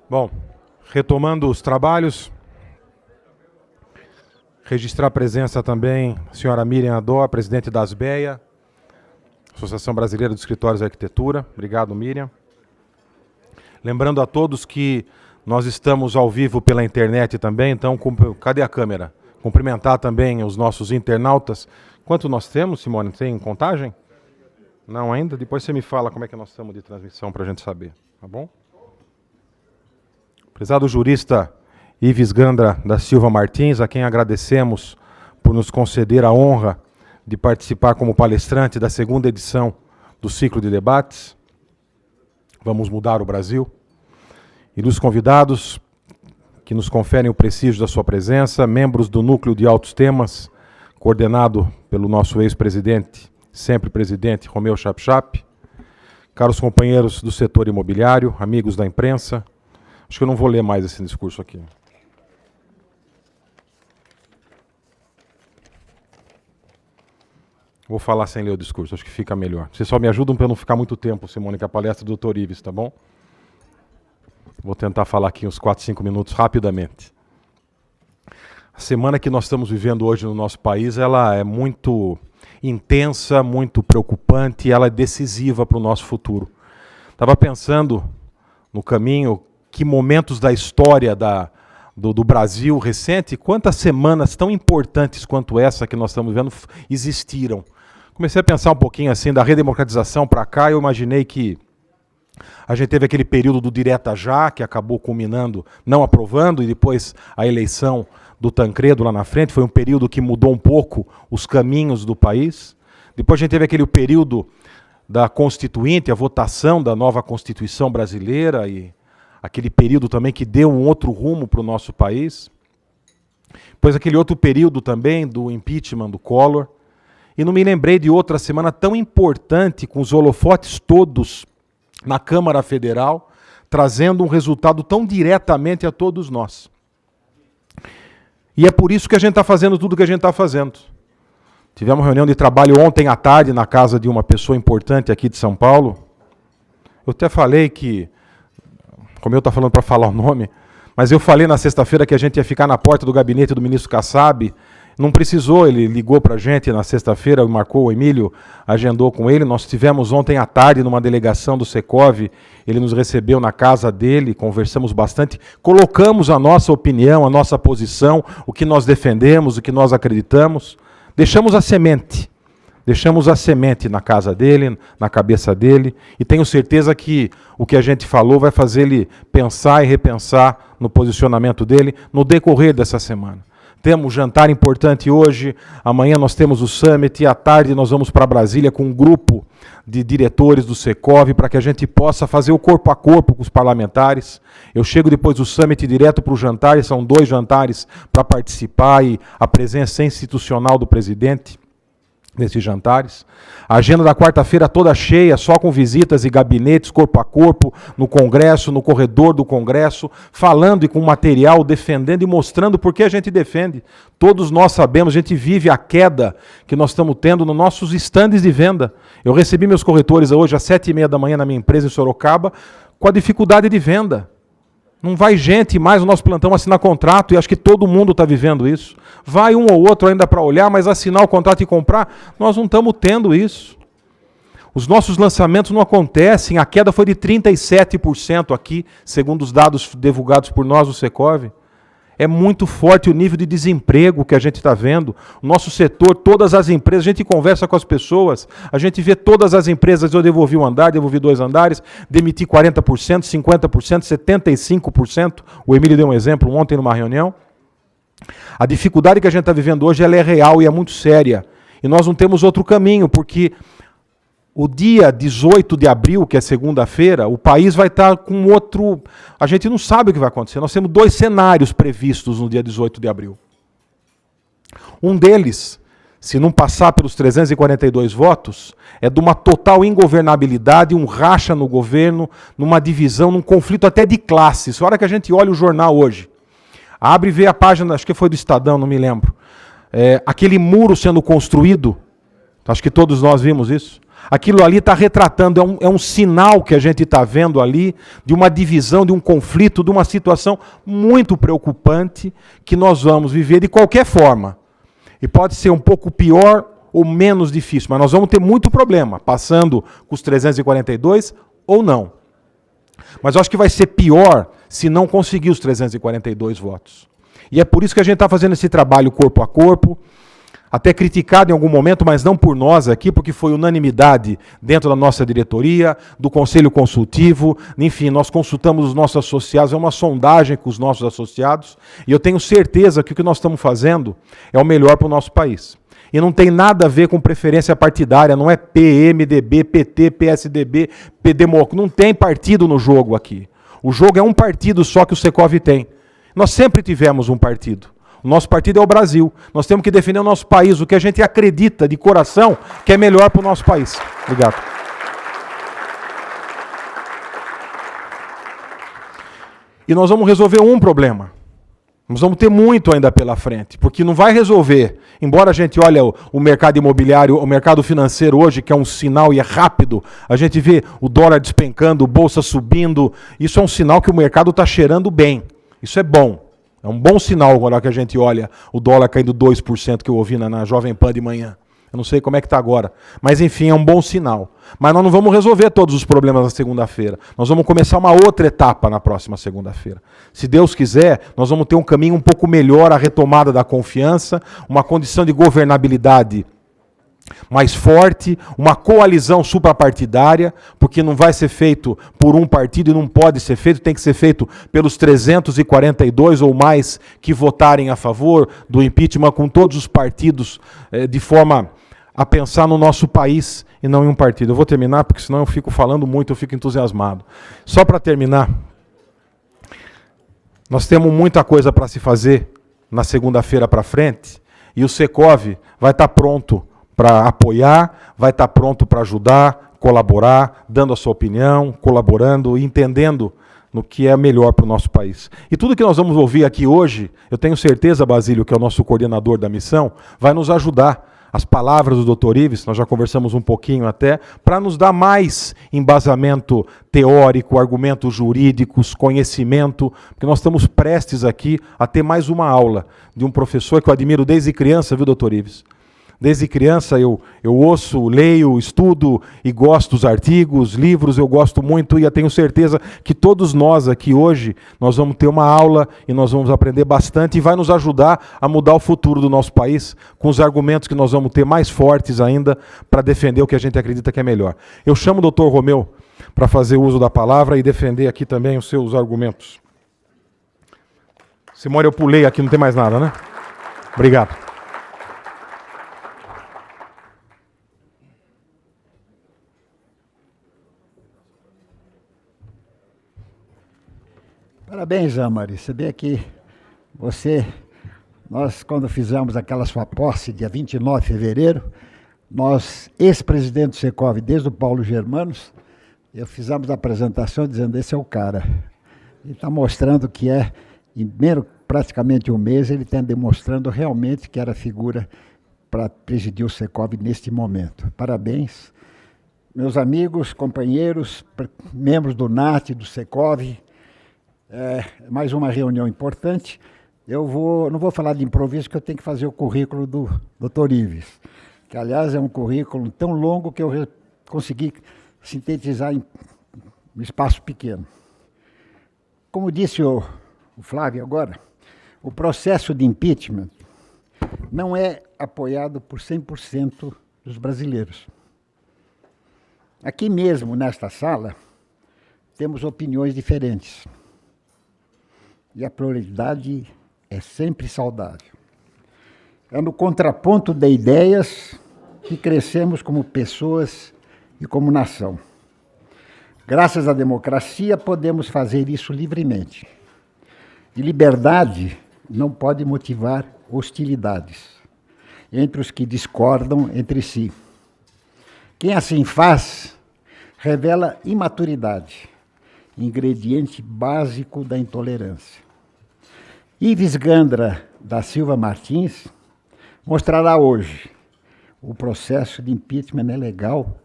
Bom, retomando os trabalhos, registrar a presença também da senhora Miriam Adó, presidente da ASBEA, Associação Brasileira dos Escritórios de Arquitetura. Obrigado, Miriam. Lembrando a todos que nós estamos ao vivo pela internet também, então, cadê a câmera? Cumprimentar também os nossos internautas. Quanto nós temos, Simone? Tem contagem? Não ainda? Depois você me fala como é que nós estamos de transmissão para a gente saber, tá bom? Prezado jurista Ives Gandra da Silva Martins, a quem agradecemos por nos conceder a honra de participar como palestrante da segunda edição do ciclo de debates Vamos Mudar o Brasil. E dos convidados que nos conferem o prestígio da sua presença, membros do Núcleo de Altos Temas, coordenado pelo nosso ex-presidente, sempre presidente, Romeu Chapchap, caros companheiros do setor imobiliário, amigos da imprensa. Acho que eu não vou ler mais esse discurso aqui. Vou falar sem ler o discurso, acho que fica melhor. Vocês só me ajudam para não ficar muito tempo, Simone, com a palestra do Dr. Ives, tá bom? Vou tentar falar aqui uns 4, 5 minutos rapidamente. A semana que nós estamos vivendo hoje no nosso país, ela é muito intensa, muito preocupante e ela é decisiva para o nosso futuro. Estava pensando no caminho que momentos da história do Brasil recente, quantas semanas tão importantes quanto essa que nós estamos vendo existiram. Comecei a pensar um pouquinho assim, da redemocratização para cá, eu imaginei que a gente teve aquele período do direta já, que acabou culminando, não aprovando, e depois a eleição do Tancredo lá na frente, foi um período que mudou um pouco os caminhos do país. Depois a gente teve aquele período da Constituinte, a votação da nova Constituição brasileira, e aquele período também que deu um outro rumo para o nosso país. Depois aquele outro período também do impeachment do Collor. E não me lembrei de outra semana tão importante, com os holofotes todos na Câmara Federal, trazendo um resultado tão diretamente a todos nós. E é por isso que a gente está fazendo tudo o que a gente está fazendo. Tivemos uma reunião de trabalho ontem à tarde na casa de uma pessoa importante aqui de São Paulo. Eu até falei que, como eu estou falando para falar o nome, mas eu falei na sexta-feira que a gente ia ficar na porta do gabinete do ministro Kassab. Não precisou, ele ligou para a gente na sexta-feira, marcou, o Emílio agendou com ele. Nós tivemos ontem à tarde numa delegação do Secov, ele nos recebeu na casa dele, conversamos bastante, colocamos a nossa opinião, a nossa posição, o que nós defendemos, o que nós acreditamos. Deixamos a semente na casa dele, na cabeça dele, e tenho certeza que o que a gente falou vai fazer ele pensar e repensar no posicionamento dele no decorrer dessa semana. Temos um jantar importante hoje, amanhã nós temos o Summit, e à tarde nós vamos para Brasília com um grupo de diretores do Secov para que a gente possa fazer o corpo a corpo com os parlamentares. Eu chego depois do Summit direto para o jantar, e são 2 jantares para participar, e a presença institucional do presidente nesses jantares. A agenda da quarta-feira toda cheia, só com visitas e gabinetes, corpo a corpo, no Congresso, no corredor do Congresso, falando e com material, defendendo e mostrando por que a gente defende. Todos nós sabemos, a gente vive a queda que nós estamos tendo nos nossos estandes de venda. Eu recebi meus corretores hoje às 7h30 da manhã na minha empresa em Sorocaba, com a dificuldade de venda. Não vai gente mais no nosso plantão assinar contrato, e acho que todo mundo está vivendo isso. Vai um ou outro ainda para olhar, mas assinar o contrato e comprar, nós não estamos tendo isso. Os nossos lançamentos não acontecem, a queda foi de 37% aqui, segundo os dados divulgados por nós, o Secov. É muito forte o nível de desemprego que a gente está vendo. O nosso setor, todas as empresas, a gente conversa com as pessoas, a gente vê todas as empresas, eu devolvi um andar, devolvi 2 andares, demiti 40%, 50%, 75%. O Emílio deu um exemplo ontem numa reunião. A dificuldade que a gente está vivendo hoje, ela é real e é muito séria. E nós não temos outro caminho, porque o dia 18 de abril, que é segunda-feira, o país vai estar com outro... A gente não sabe o que vai acontecer. Nós temos 2 cenários previstos no dia 18 de abril. Um deles, se não passar pelos 342 votos, é de uma total ingovernabilidade, um racha no governo, numa divisão, num conflito até de classes. A hora que a gente olha o jornal hoje, abre e vê a página, acho que foi do Estadão, não me lembro, aquele muro sendo construído, acho que todos nós vimos isso. Aquilo ali está retratando, é um sinal que a gente está vendo ali de uma divisão, de um conflito, de uma situação muito preocupante que nós vamos viver de qualquer forma. E pode ser um pouco pior ou menos difícil, mas nós vamos ter muito problema, passando com os 342 ou não. Mas eu acho que vai ser pior se não conseguir os 342 votos. E é por isso que a gente está fazendo esse trabalho corpo a corpo, até criticado em algum momento, mas não por nós aqui, porque foi unanimidade dentro da nossa diretoria, do Conselho Consultivo, enfim, nós consultamos os nossos associados, é uma sondagem com os nossos associados, e eu tenho certeza que o que nós estamos fazendo é o melhor para o nosso país. E não tem nada a ver com preferência partidária, não é PMDB, PT, PSDB, PDMOC, não tem partido no jogo aqui. O jogo é um partido só que o Secov tem. Nós sempre tivemos um partido. O nosso partido é o Brasil. Nós temos que defender o nosso país, o que a gente acredita de coração que é melhor para o nosso país. Obrigado. E nós vamos resolver um problema. Nós vamos ter muito ainda pela frente, porque não vai resolver. Embora a gente olhe o mercado imobiliário, o mercado financeiro hoje, que é um sinal e é rápido, a gente vê o dólar despencando, bolsa subindo, isso é um sinal que o mercado está cheirando bem. Isso é bom. É um bom sinal agora que a gente olha o dólar caindo 2% que eu ouvi na Jovem Pan de manhã. Eu não sei como é que está agora. Mas, enfim, é um bom sinal. Mas nós não vamos resolver todos os problemas na segunda-feira. Nós vamos começar uma outra etapa na próxima segunda-feira. Se Deus quiser, nós vamos ter um caminho um pouco melhor, a retomada da confiança, uma condição de governabilidade mais forte, uma coalizão suprapartidária, porque não vai ser feito por um partido e não pode ser feito, tem que ser feito pelos 342 ou mais que votarem a favor do impeachment, com todos os partidos, de forma a pensar no nosso país e não em um partido. Eu vou terminar, porque senão eu fico falando muito, eu fico entusiasmado. Só para terminar, nós temos muita coisa para se fazer na segunda-feira para frente, e o Secov vai estar pronto para apoiar, vai estar pronto para ajudar, colaborar, dando a sua opinião, colaborando, entendendo no que é melhor para o nosso país. E tudo que nós vamos ouvir aqui hoje, eu tenho certeza, Basílio, que é o nosso coordenador da missão, vai nos ajudar. As palavras do Dr. Ives, nós já conversamos um pouquinho até, para nos dar mais embasamento teórico, argumentos jurídicos, conhecimento, porque nós estamos prestes aqui a ter mais uma aula de um professor que eu admiro desde criança, viu, Dr. Ives? Desde criança eu ouço, leio, estudo e gosto dos artigos, livros, eu gosto muito e eu tenho certeza que todos nós aqui hoje, nós vamos ter uma aula e nós vamos aprender bastante e vai nos ajudar a mudar o futuro do nosso país com os argumentos que nós vamos ter mais fortes ainda para defender o que a gente acredita que é melhor. Eu chamo o Dr. Romeu para fazer uso da palavra e defender aqui também os seus argumentos. Simone, eu pulei aqui, não tem mais nada, né? Obrigado. Parabéns, Amari. Você vê que nós quando fizemos aquela sua posse, dia 29 de fevereiro, nós, ex-presidente do Secov, desde o Paulo Germanos, fizemos a apresentação dizendo, esse é o cara. Ele está mostrando que em praticamente um mês, ele está demonstrando realmente que era a figura para presidir o Secov neste momento. Parabéns. Meus amigos, companheiros, membros do NAT, do Secov, mais uma reunião importante. Não vou falar de improviso, porque eu tenho que fazer o currículo do Dr. Ives, que, aliás, é um currículo tão longo que eu consegui sintetizar em um espaço pequeno. Como disse o Flávio agora, o processo de impeachment não é apoiado por 100% dos brasileiros. Aqui mesmo, nesta sala, temos opiniões diferentes. E a pluralidade é sempre saudável. É no contraponto de ideias que crescemos como pessoas e como nação. Graças à democracia, podemos fazer isso livremente. E liberdade não pode motivar hostilidades entre os que discordam entre si. Quem assim faz, revela imaturidade, ingrediente básico da intolerância. Ives Gandra da Silva Martins mostrará hoje o processo de impeachment é legal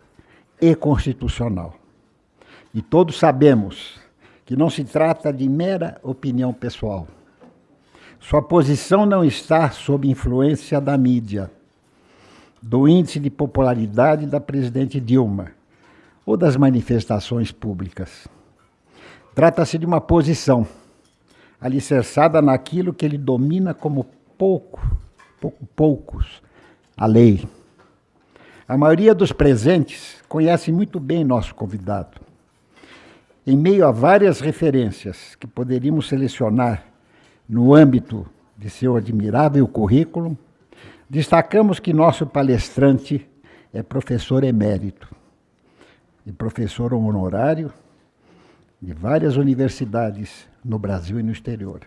e constitucional. E todos sabemos que não se trata de mera opinião pessoal. Sua posição não está sob influência da mídia, do índice de popularidade da presidente Dilma ou das manifestações públicas. Trata-se de uma posição alicerçada naquilo que ele domina como poucos, a lei. A maioria dos presentes conhece muito bem nosso convidado. Em meio a várias referências que poderíamos selecionar no âmbito de seu admirável currículo, destacamos que nosso palestrante é professor emérito e professor honorário de várias universidades no Brasil e no exterior.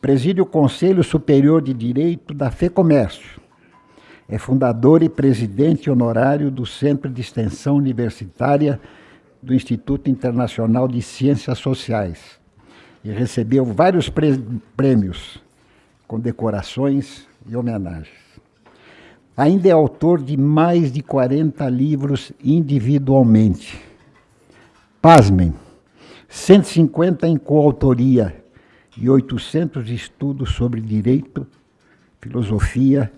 Preside o Conselho Superior de Direito da FEComércio. É fundador e presidente honorário do Centro de Extensão Universitária do Instituto Internacional de Ciências Sociais e recebeu vários prêmios, condecorações e homenagens. Ainda é autor de mais de 40 livros individualmente. Pasmem, 150 em coautoria e 800 estudos sobre direito, filosofia,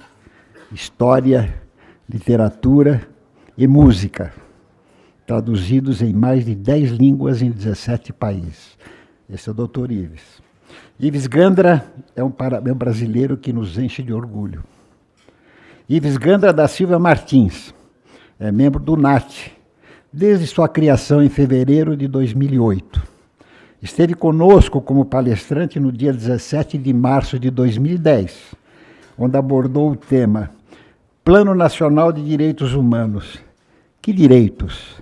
história, literatura e música, traduzidos em mais de 10 línguas em 17 países. Esse é o Dr. Ives. Ives Gandra é um brasileiro que nos enche de orgulho. Ives Gandra da Silva Martins é membro do NAT, desde sua criação em fevereiro de 2008. Esteve conosco como palestrante no dia 17 de março de 2010, onde abordou o tema Plano Nacional de Direitos Humanos. Que direitos?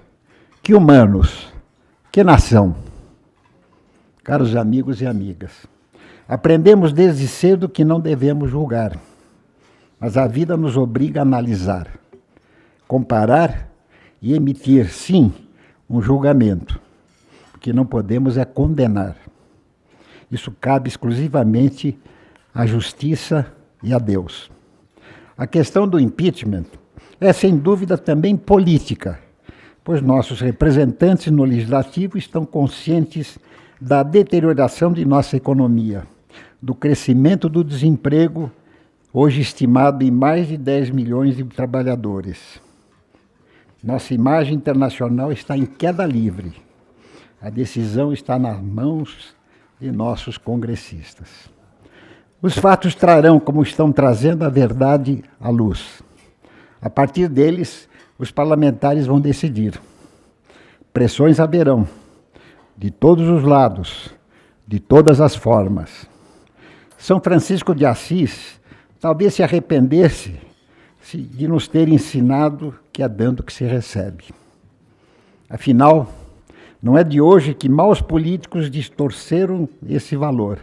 Que humanos? Que nação? Caros amigos e amigas, aprendemos desde cedo que não devemos julgar, mas a vida nos obriga a analisar, comparar e emitir, sim, um julgamento. O que não podemos é condenar. Isso cabe exclusivamente à justiça e a Deus. A questão do impeachment é, sem dúvida, também política, pois nossos representantes no Legislativo estão conscientes da deterioração de nossa economia, do crescimento do desemprego, hoje estimado em mais de 10 milhões de trabalhadores. Nossa imagem internacional está em queda livre. A decisão está nas mãos de nossos congressistas. Os fatos trarão, como estão trazendo, a verdade à luz. A partir deles, os parlamentares vão decidir. Pressões haverão, de todos os lados, de todas as formas. São Francisco de Assis talvez se arrependesse de nos ter ensinado que é dando que se recebe. Afinal, não é de hoje que maus políticos distorceram esse valor,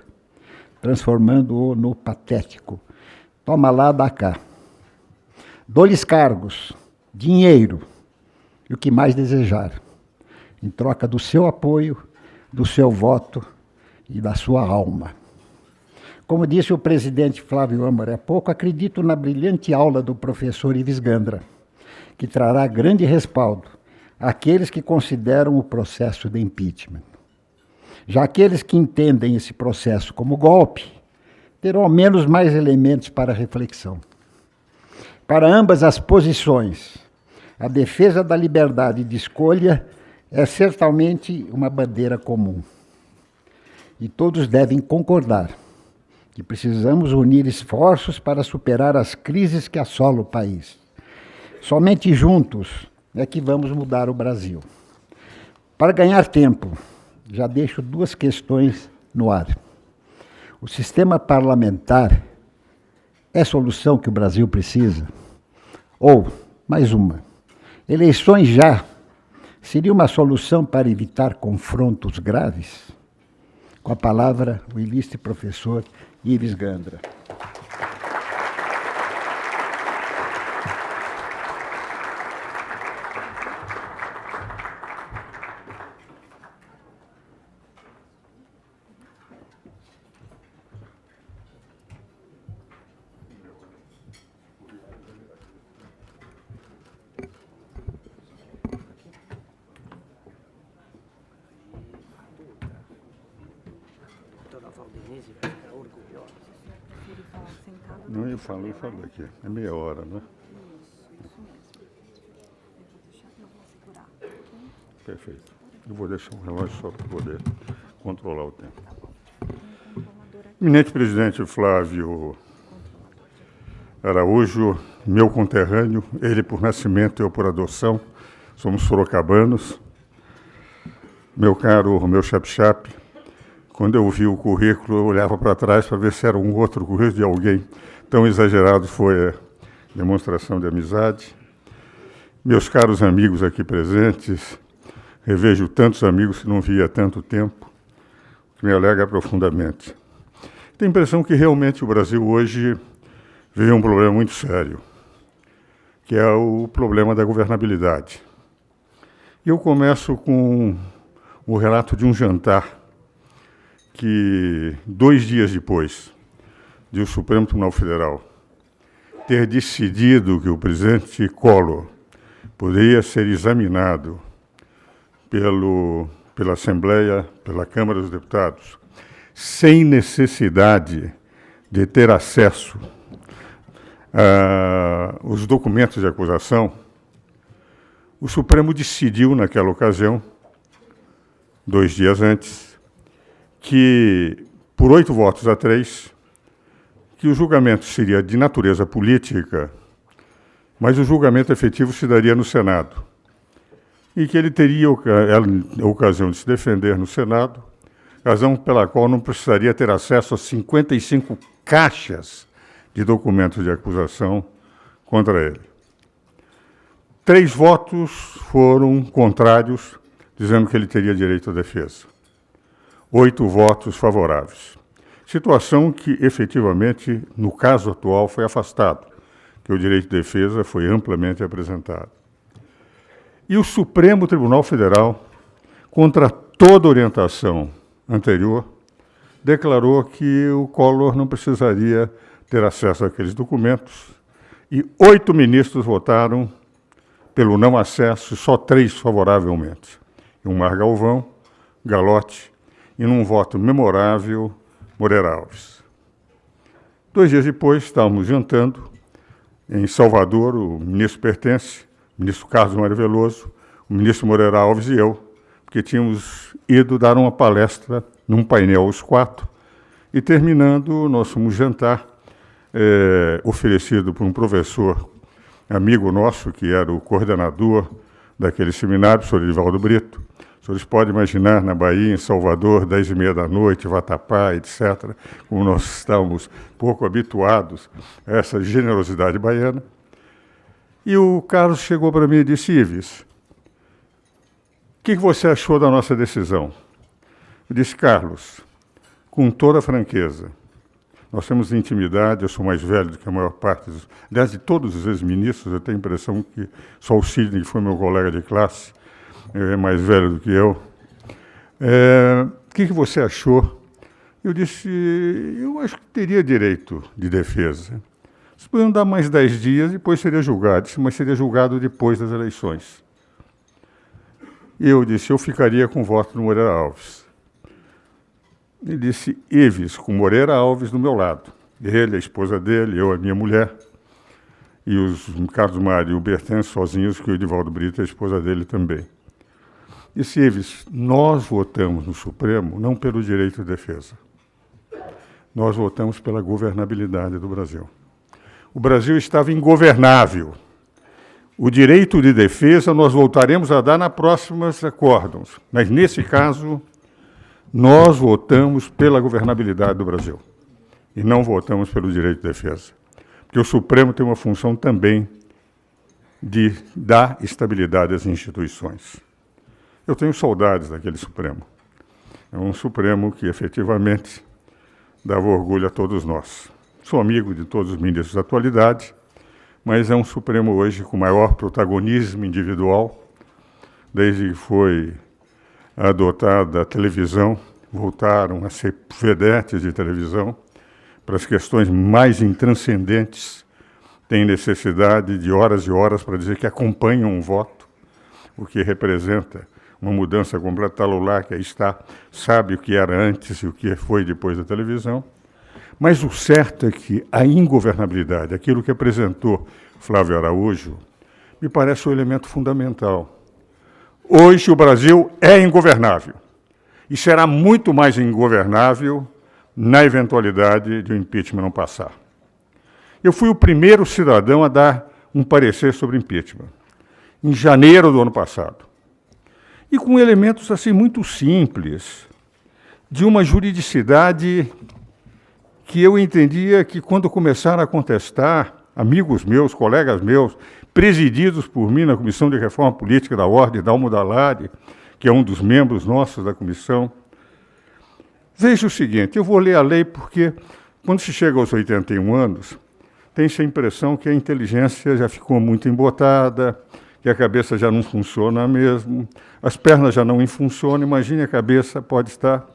transformando-o no patético. Toma lá, dá cá. Dou-lhes cargos, dinheiro e o que mais desejar, em troca do seu apoio, do seu voto e da sua alma. Como disse o presidente Flávio Amaro há pouco, acredito na brilhante aula do professor Ives Gandra, que trará grande respaldo àqueles que consideram o processo de impeachment. Já aqueles que entendem esse processo como golpe, terão ao menos mais elementos para reflexão. Para ambas as posições, a defesa da liberdade de escolha é certamente uma bandeira comum. E todos devem concordar que precisamos unir esforços para superar as crises que assolam o país. Somente juntos é que vamos mudar o Brasil. Para ganhar tempo, já deixo duas questões no ar. O sistema parlamentar é a solução que o Brasil precisa? Ou, mais uma, eleições já seria uma solução para evitar confrontos graves? Com a palavra, o ilustre professor Ives Gandra. Não, eu falo aqui. É meia hora, né? Perfeito. Eu vou deixar um relógio só para poder controlar o tempo. Eminente presidente Flávio Araújo, meu conterrâneo, ele por nascimento e eu por adoção, somos sorocabanos. Meu caro Romeu Chap-Chap, quando eu vi o currículo, eu olhava para trás para ver se era um outro currículo de alguém. Tão exagerado foi a demonstração de amizade. Meus caros amigos aqui presentes, revejo tantos amigos que não via há tanto tempo, que me alegra profundamente. Tenho a impressão que realmente o Brasil hoje vive um problema muito sério, que é o problema da governabilidade. E eu começo com o relato de um jantar que, 2 dias depois de o Supremo Tribunal Federal ter decidido que o presidente Collor poderia ser examinado pela Assembleia, pela Câmara dos Deputados, sem necessidade de ter acesso aos documentos de acusação, o Supremo decidiu, naquela ocasião, 2 dias antes, que, por 8-3, que o julgamento seria de natureza política, mas o julgamento efetivo se daria no Senado. E que ele teria a ocasião de se defender no Senado, razão pela qual não precisaria ter acesso a 55 caixas de documentos de acusação contra ele. 3 votos foram contrários, dizendo que ele teria direito à defesa. 8 votos favoráveis. Situação que, efetivamente, no caso atual, foi afastado, que o direito de defesa foi amplamente apresentado. E o Supremo Tribunal Federal, contra toda orientação anterior, declarou que o Collor não precisaria ter acesso àqueles documentos, e 8 ministros votaram pelo não acesso, só 3 favoravelmente. Gilmar Galvão, Galotti, e num voto memorável, Moreira Alves. 2 dias depois, estávamos jantando em Salvador, o ministro Pertence, o ministro Carlos Mário Veloso, o ministro Moreira Alves e eu, porque tínhamos ido dar uma palestra num painel os 4, e terminando, nós fomos jantar, oferecido por um professor amigo nosso, que era o coordenador daquele seminário, o professor Edivaldo Brito. Os senhores podem imaginar, na Bahia, em Salvador, 10h30 da noite, Vatapá, etc., como nós estávamos pouco habituados a essa generosidade baiana. E o Carlos chegou para mim e disse: Ives, o que você achou da nossa decisão? Eu disse: Carlos, com toda a franqueza, nós temos intimidade, eu sou mais velho do que a maior parte, aliás, de todos os ex-ministros, eu tenho a impressão que só o Sidney, que foi meu colega de classe, é mais velho do que eu. O que você achou? Eu disse: eu acho que teria direito de defesa. Vocês poderiam dar mais 10 dias, depois seria julgado. Disse: mas seria julgado depois das eleições. E eu disse: eu ficaria com o voto do Moreira Alves. Ele disse: Ives, com Moreira Alves do meu lado. Ele, a esposa dele, eu, a minha mulher, e os Carlos Mário e o Bertens sozinhos, que o Edivaldo Brito, a esposa dele também. Disse: Ives, nós votamos no Supremo não pelo direito de defesa. Nós votamos pela governabilidade do Brasil. O Brasil estava ingovernável. O direito de defesa nós voltaremos a dar na próximas acórdãos. Mas, nesse caso, nós votamos pela governabilidade do Brasil. E não votamos pelo direito de defesa. Porque o Supremo tem uma função também de dar estabilidade às instituições. Eu tenho saudades daquele Supremo. É um Supremo que, efetivamente, dava orgulho a todos nós. Sou amigo de todos os ministros da atualidade, mas é um Supremo hoje com maior protagonismo individual, desde que foi adotada a televisão, voltaram a ser vedetes de televisão, para as questões mais intranscendentes, tem necessidade de horas e horas para dizer que acompanham um voto, o que representa uma mudança completa, está lá, que aí está, sabe o que era antes e o que foi depois da televisão. Mas o certo é que a ingovernabilidade, aquilo que apresentou Flávio Araújo, me parece um elemento fundamental. Hoje o Brasil é ingovernável e será muito mais ingovernável na eventualidade de o impeachment não passar. Eu fui o primeiro cidadão a dar um parecer sobre impeachment, em janeiro do ano passado. E com elementos assim muito simples, de uma juridicidade que eu entendia que quando começaram a contestar, amigos meus, colegas meus, presididos por mim na Comissão de Reforma Política da Ordem, Dalmo Dall'Ade, que é um dos membros nossos da comissão, veja o seguinte, eu vou ler a lei porque quando se chega aos 81 anos, tem-se a impressão que a inteligência já ficou muito embotada, que a cabeça já não funciona mesmo, as pernas já não funcionam, imagine a cabeça pode estar.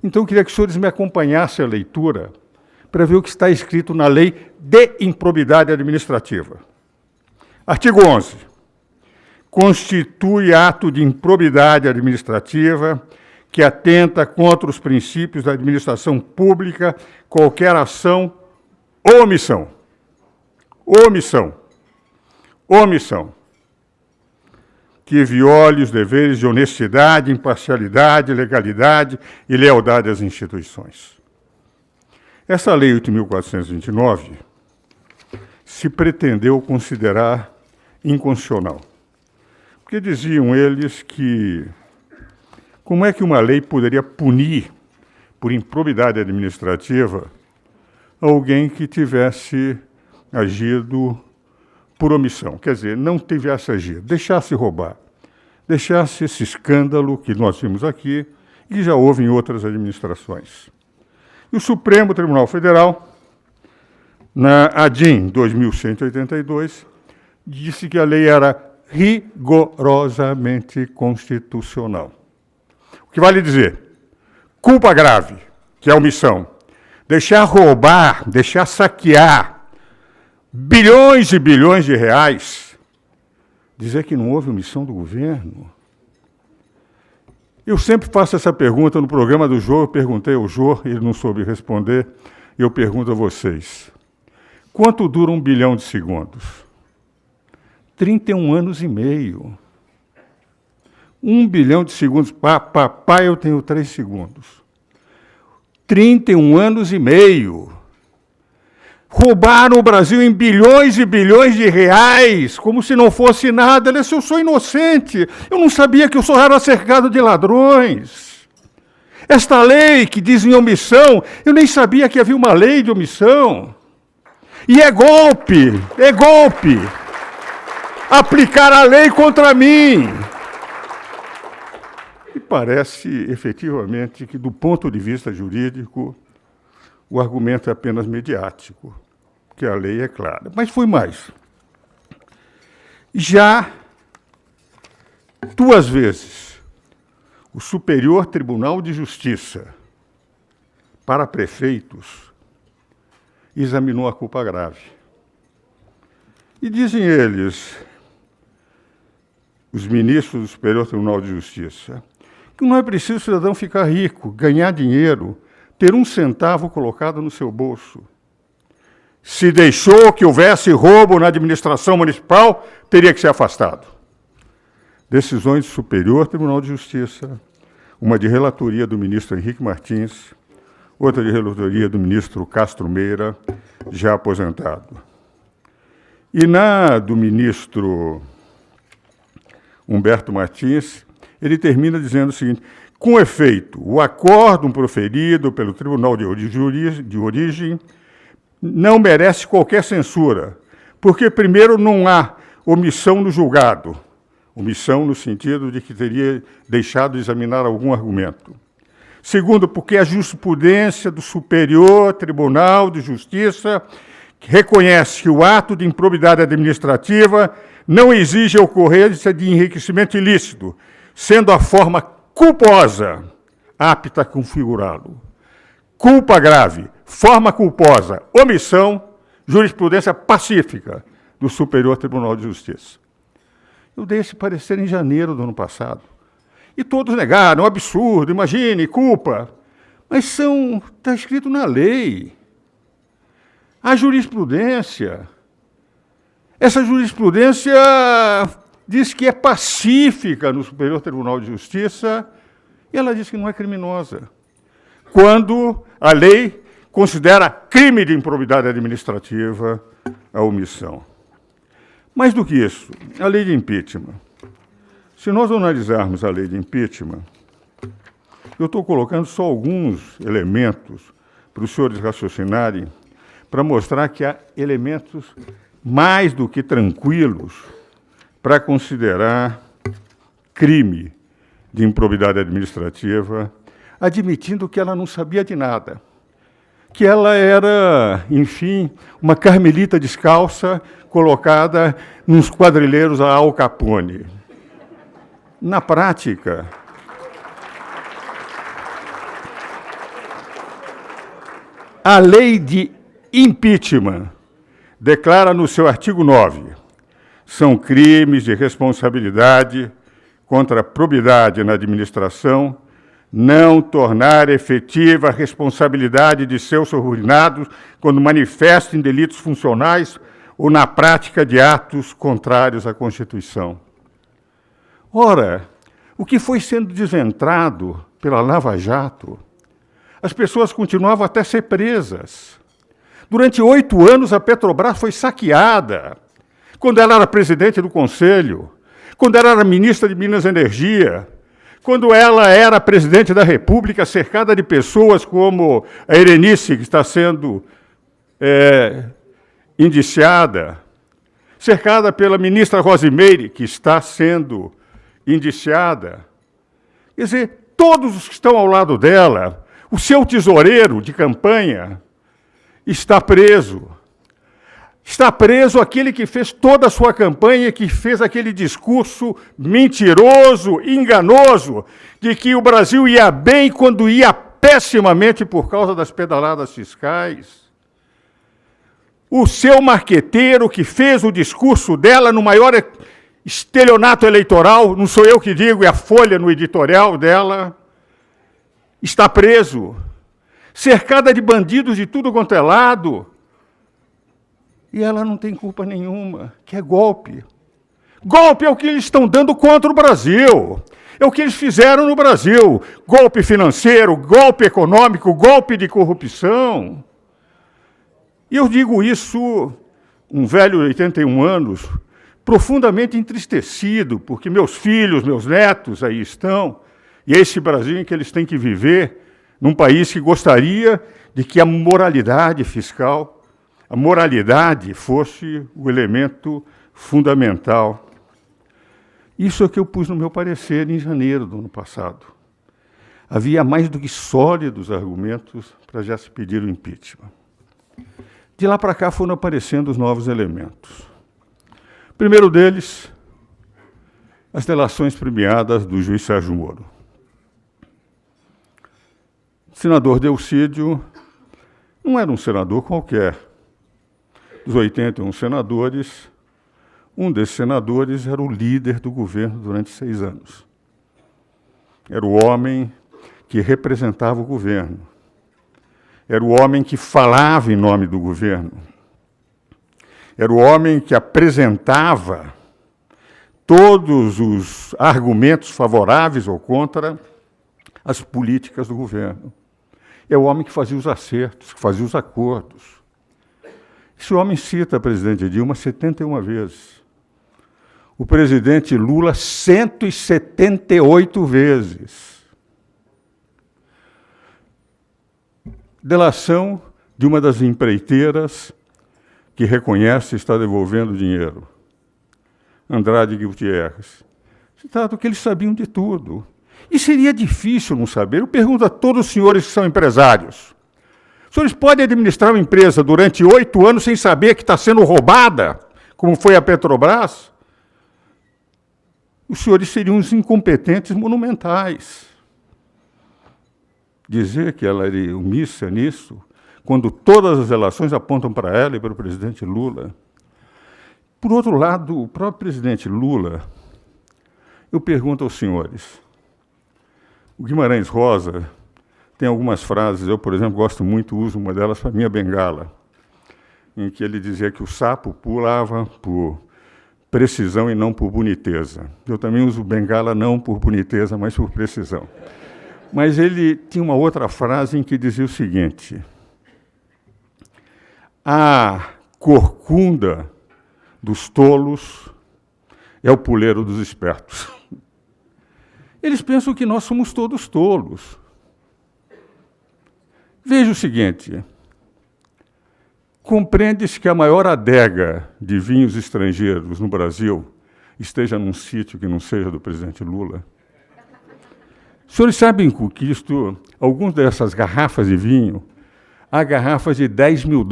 Então, eu queria que os senhores me acompanhassem a leitura para ver o que está escrito na Lei de Improbidade Administrativa. Artigo 11. Constitui ato de improbidade administrativa que atenta contra os princípios da administração pública qualquer ação ou omissão. Omissão. Que viole os deveres de honestidade, imparcialidade, legalidade e lealdade às instituições. Essa Lei 8.429 se pretendeu considerar inconstitucional. Porque diziam eles que como é que uma lei poderia punir por improbidade administrativa alguém que tivesse agido por omissão, quer dizer, não tivesse agido, deixasse roubar, deixasse esse escândalo que nós vimos aqui e que já houve em outras administrações. E o Supremo Tribunal Federal, na ADIM 2182, disse que a lei era rigorosamente constitucional. O que vale dizer, culpa grave, que é omissão, deixar roubar, deixar saquear, bilhões e bilhões de reais, dizer que não houve omissão do governo. Eu sempre faço essa pergunta no programa do Jô, eu perguntei ao Jô, ele não soube responder, eu pergunto a vocês. Quanto dura 1 bilhão de segundos? 31 anos e meio. 1 bilhão de segundos, papai, eu tenho 3 segundos. 31 anos e meio. Roubaram o Brasil em bilhões e bilhões de reais, como se não fosse nada. Eu sou inocente, eu não sabia que eu só era cercado de ladrões. Esta lei que diz em omissão, eu nem sabia que havia uma lei de omissão. E é golpe. Aplicar a lei contra mim. E parece, efetivamente, que do ponto de vista jurídico, o argumento é apenas mediático, porque a lei é clara. Mas foi mais. Já 2 vezes, o Superior Tribunal de Justiça, para prefeitos, examinou a culpa grave. E dizem eles, os ministros do Superior Tribunal de Justiça, que não é preciso o cidadão ficar rico, ganhar dinheiro, ter 1 centavo colocado no seu bolso. Se deixou que houvesse roubo na administração municipal, teria que ser afastado. Decisões do Superior Tribunal de Justiça, uma de relatoria do ministro Henrique Martins, outra de relatoria do ministro Castro Meira, já aposentado. E na do ministro Humberto Martins, ele termina dizendo o seguinte: com efeito, o acórdão proferido pelo Tribunal de Origem não merece qualquer censura, porque, primeiro, não há omissão no julgado, omissão no sentido de que teria deixado de examinar algum argumento. Segundo, porque a jurisprudência do Superior Tribunal de Justiça reconhece que o ato de improbidade administrativa não exige a ocorrência de enriquecimento ilícito, sendo a forma culposa apta a configurá-lo. Culpa grave, forma culposa, omissão, jurisprudência pacífica do Superior Tribunal de Justiça. Eu dei esse parecer em janeiro do ano passado. E todos negaram, absurdo, imagine, culpa. Mas está escrito na lei. A jurisprudência. Essa jurisprudência diz que é pacífica no Superior Tribunal de Justiça e ela diz que não é criminosa. Quando a lei considera crime de improbidade administrativa a omissão. Mais do que isso, a lei de impeachment. Se nós analisarmos a lei de impeachment, eu estou colocando só alguns elementos para os senhores raciocinarem, para mostrar que há elementos mais do que tranquilos para considerar crime de improbidade administrativa, admitindo que ela não sabia de nada, que ela era, enfim, uma carmelita descalça colocada nos quadrilheiros a Al Capone. Na prática, a lei de impeachment declara no seu artigo 9, são crimes de responsabilidade contra a probidade na administração não tornar efetiva a responsabilidade de seus subordinados quando manifestem delitos funcionais ou na prática de atos contrários à Constituição. Ora, o que foi sendo desventrado pela Lava Jato, as pessoas continuavam até ser presas. Durante 8 anos, a Petrobras foi saqueada, quando ela era presidente do Conselho, quando ela era ministra de Minas e Energia, quando ela era presidente da República, cercada de pessoas como a Erenice, que está sendo indiciada, cercada pela ministra Rosimeire, que está sendo indiciada. Quer dizer, todos os que estão ao lado dela, o seu tesoureiro de campanha está preso. Está preso aquele que fez toda a sua campanha, que fez aquele discurso mentiroso, enganoso, de que o Brasil ia bem quando ia pessimamente por causa das pedaladas fiscais. O seu marqueteiro que fez o discurso dela no maior estelionato eleitoral, não sou eu que digo, é a Folha no editorial dela, está preso, cercada de bandidos de tudo quanto é lado, e ela não tem culpa nenhuma, que é golpe. Golpe é o que eles estão dando contra o Brasil. É o que eles fizeram no Brasil. Golpe financeiro, golpe econômico, golpe de corrupção. E eu digo isso, um velho de 81 anos, profundamente entristecido, porque meus filhos, meus netos aí estão, e é esse Brasil em que eles têm que viver, num país que gostaria de que a moralidade fiscal, a moralidade fosse o elemento fundamental. Isso é o que eu pus no meu parecer em janeiro do ano passado. Havia mais do que sólidos argumentos para já se pedir o impeachment. De lá para cá foram aparecendo os novos elementos. O primeiro deles, as delações premiadas do juiz Sérgio Moro. O senador Delcídio não era um senador qualquer. Dos 81 senadores, um desses senadores era o líder do governo durante 6 anos. Era o homem que representava o governo. Era o homem que falava em nome do governo. Era o homem que apresentava todos os argumentos favoráveis ou contra as políticas do governo. É o homem que fazia os acertos, que fazia os acordos. Esse homem cita a presidente Dilma 71 vezes. O presidente Lula 178 vezes. Delação de uma das empreiteiras que reconhece estar devolvendo dinheiro. Andrade Gutierrez. Citado que eles sabiam de tudo. E seria difícil não saber. Eu pergunto a todos os senhores que são empresários. Os senhores podem administrar uma empresa durante 8 anos sem saber que está sendo roubada, como foi a Petrobras? Os senhores seriam uns incompetentes monumentais. Dizer que ela era omissa nisso, quando todas as relações apontam para ela e para o presidente Lula. Por outro lado, o próprio presidente Lula, eu pergunto aos senhores, O Guimarães Rosa tem algumas frases, eu, por exemplo, gosto muito, uso uma delas para minha bengala, em que ele dizia que o sapo pulava por precisão e não por boniteza. Eu também uso bengala não por boniteza, mas por precisão. Mas ele tinha uma outra frase em que dizia o seguinte: a corcunda dos tolos é o puleiro dos espertos. Eles pensam que nós somos todos tolos. Veja o seguinte: compreende-se que a maior adega de vinhos estrangeiros no Brasil esteja num sítio que não seja do presidente Lula? Os senhores sabem que isto, algumas dessas garrafas de vinho, há garrafas de $10 mil,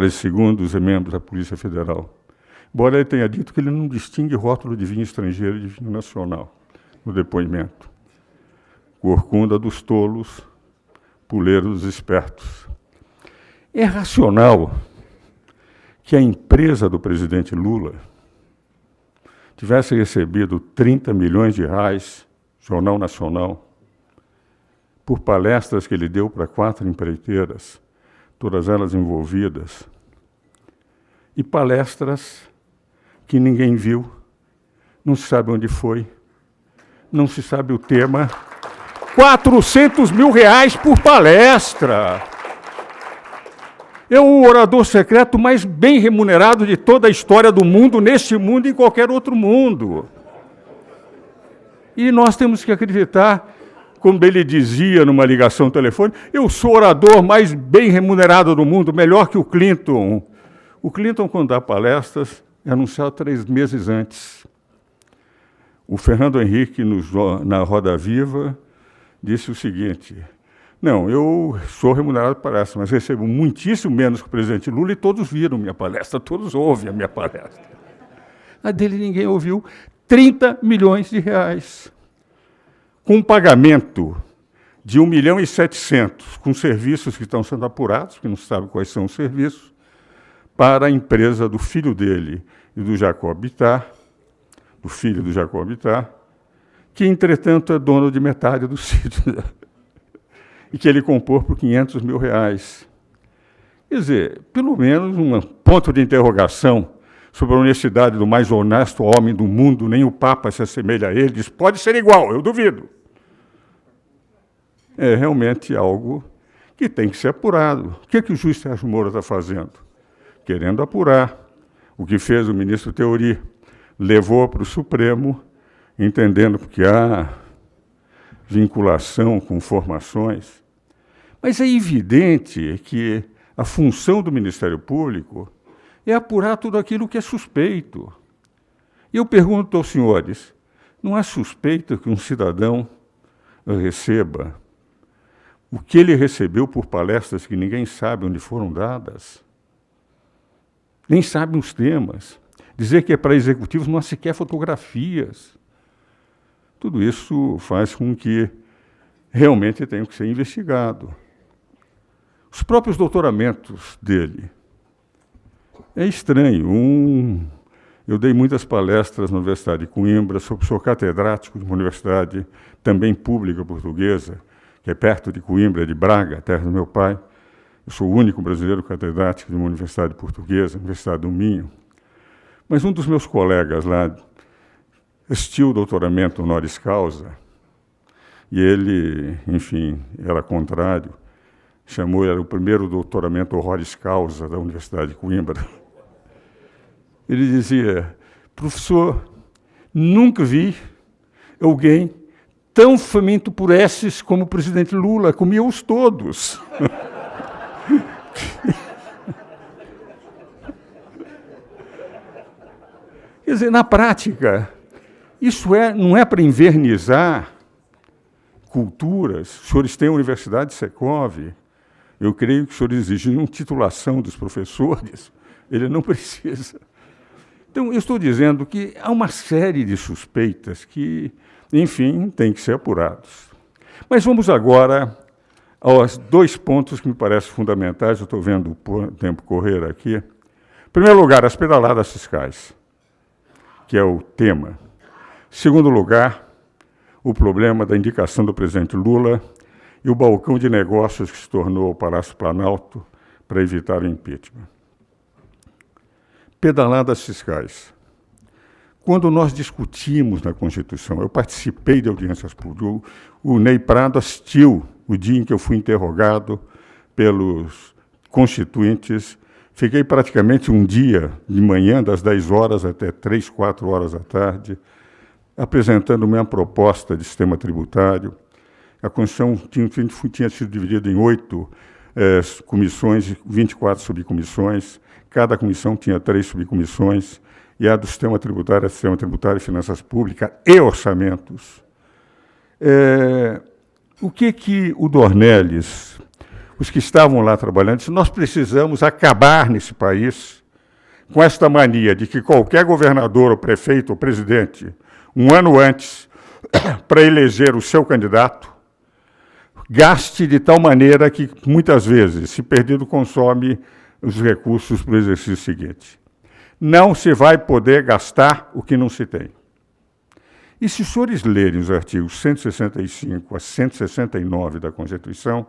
segundo os membros da Polícia Federal. Embora ele tenha dito que ele não distingue rótulo de vinho estrangeiro e de vinho nacional no depoimento. Corcunda dos tolos, puleiro dos espertos. É racional que a empresa do presidente Lula tivesse recebido R$30 milhões, Jornal Nacional, por palestras que ele deu para 4 empreiteiras, todas elas envolvidas, e palestras que ninguém viu, não se sabe onde foi, não se sabe o tema. R$400 mil por palestra! É o orador secreto mais bem remunerado de toda a história do mundo, neste mundo e em qualquer outro mundo. E nós temos que acreditar, como ele dizia numa ligação telefônica, eu sou o orador mais bem remunerado do mundo, melhor que o Clinton. O Clinton, quando dá palestras, é anunciado 3 meses antes. O Fernando Henrique, na Roda Viva, disse o seguinte: não, eu sou remunerado para palestra, mas recebo muitíssimo menos que o presidente Lula e todos viram minha palestra, todos ouvem a minha palestra. A dele ninguém ouviu. R$30 milhões, com um pagamento de 1.700.000, com serviços que estão sendo apurados, que não se sabe quais são os serviços, para a empresa do filho dele e do Jacob Bittar, do filho do Jacob Bittar, que, entretanto, é dono de metade do sítio, e que ele comprou por R$500 mil. Quer dizer, pelo menos um ponto de interrogação sobre a honestidade do mais honesto homem do mundo, nem o Papa se assemelha a ele, diz, pode ser igual, eu duvido. É realmente algo que tem que ser apurado. O que o juiz Sérgio Moro está fazendo? Querendo apurar o que fez o ministro Teori, levou para o Supremo, entendendo que há vinculação com formações. Mas é evidente que a função do Ministério Público é apurar tudo aquilo que é suspeito. E eu pergunto aos senhores, não é suspeito que um cidadão receba o que ele recebeu por palestras que ninguém sabe onde foram dadas? Nem sabem os temas. Dizer que é para executivos não há sequer fotografias. Tudo isso faz com que realmente tenha que ser investigado. Os próprios doutoramentos dele. É estranho. Eu dei muitas palestras na Universidade de Coimbra, sou catedrático de uma universidade também pública portuguesa, que é perto de Coimbra, de Braga, terra do meu pai. Eu sou o único brasileiro catedrático de uma universidade portuguesa, a Universidade do Minho. Mas um dos meus colegas lá assistiu o doutoramento honoris causa, e ele, enfim, era contrário, era o primeiro doutoramento honoris causa da Universidade de Coimbra. Ele dizia, professor, nunca vi alguém tão faminto por esses como o presidente Lula, comia-os todos. Quer dizer, na prática, isso não é para invernizar culturas. Os senhores têm a Universidade de Secov, eu creio que os senhores exigem titulação dos professores, ele não precisa. Então, eu estou dizendo que há uma série de suspeitas que, enfim, têm que ser apurados. Mas vamos agora aos 2 pontos que me parecem fundamentais, eu estou vendo o tempo correr aqui. Em primeiro lugar, as pedaladas fiscais, que é o tema. Em segundo lugar, o problema da indicação do presidente Lula e o balcão de negócios que se tornou o Palácio Planalto para evitar o impeachment. Pedaladas fiscais. Quando nós discutimos na Constituição, eu participei de audiências públicas, o Ney Prado assistiu o dia em que eu fui interrogado pelos constituintes. Fiquei praticamente um dia de manhã, das 10 horas até 3, 4 horas da tarde, apresentando minha proposta de sistema tributário. A Constituição tinha sido dividida em 8 comissões, 24 subcomissões. Cada comissão tinha 3 subcomissões. E a do sistema tributário, sistema tributário, finanças públicas e orçamentos. O que o Dornelles, os que estavam lá trabalhando, disse: nós precisamos acabar nesse país com esta mania de que qualquer governador, ou prefeito, ou presidente, um ano antes, para eleger o seu candidato, gaste de tal maneira que, muitas vezes, se perdido, consome os recursos para o exercício seguinte. Não se vai poder gastar o que não se tem. E se os senhores lerem os artigos 165 a 169 da Constituição,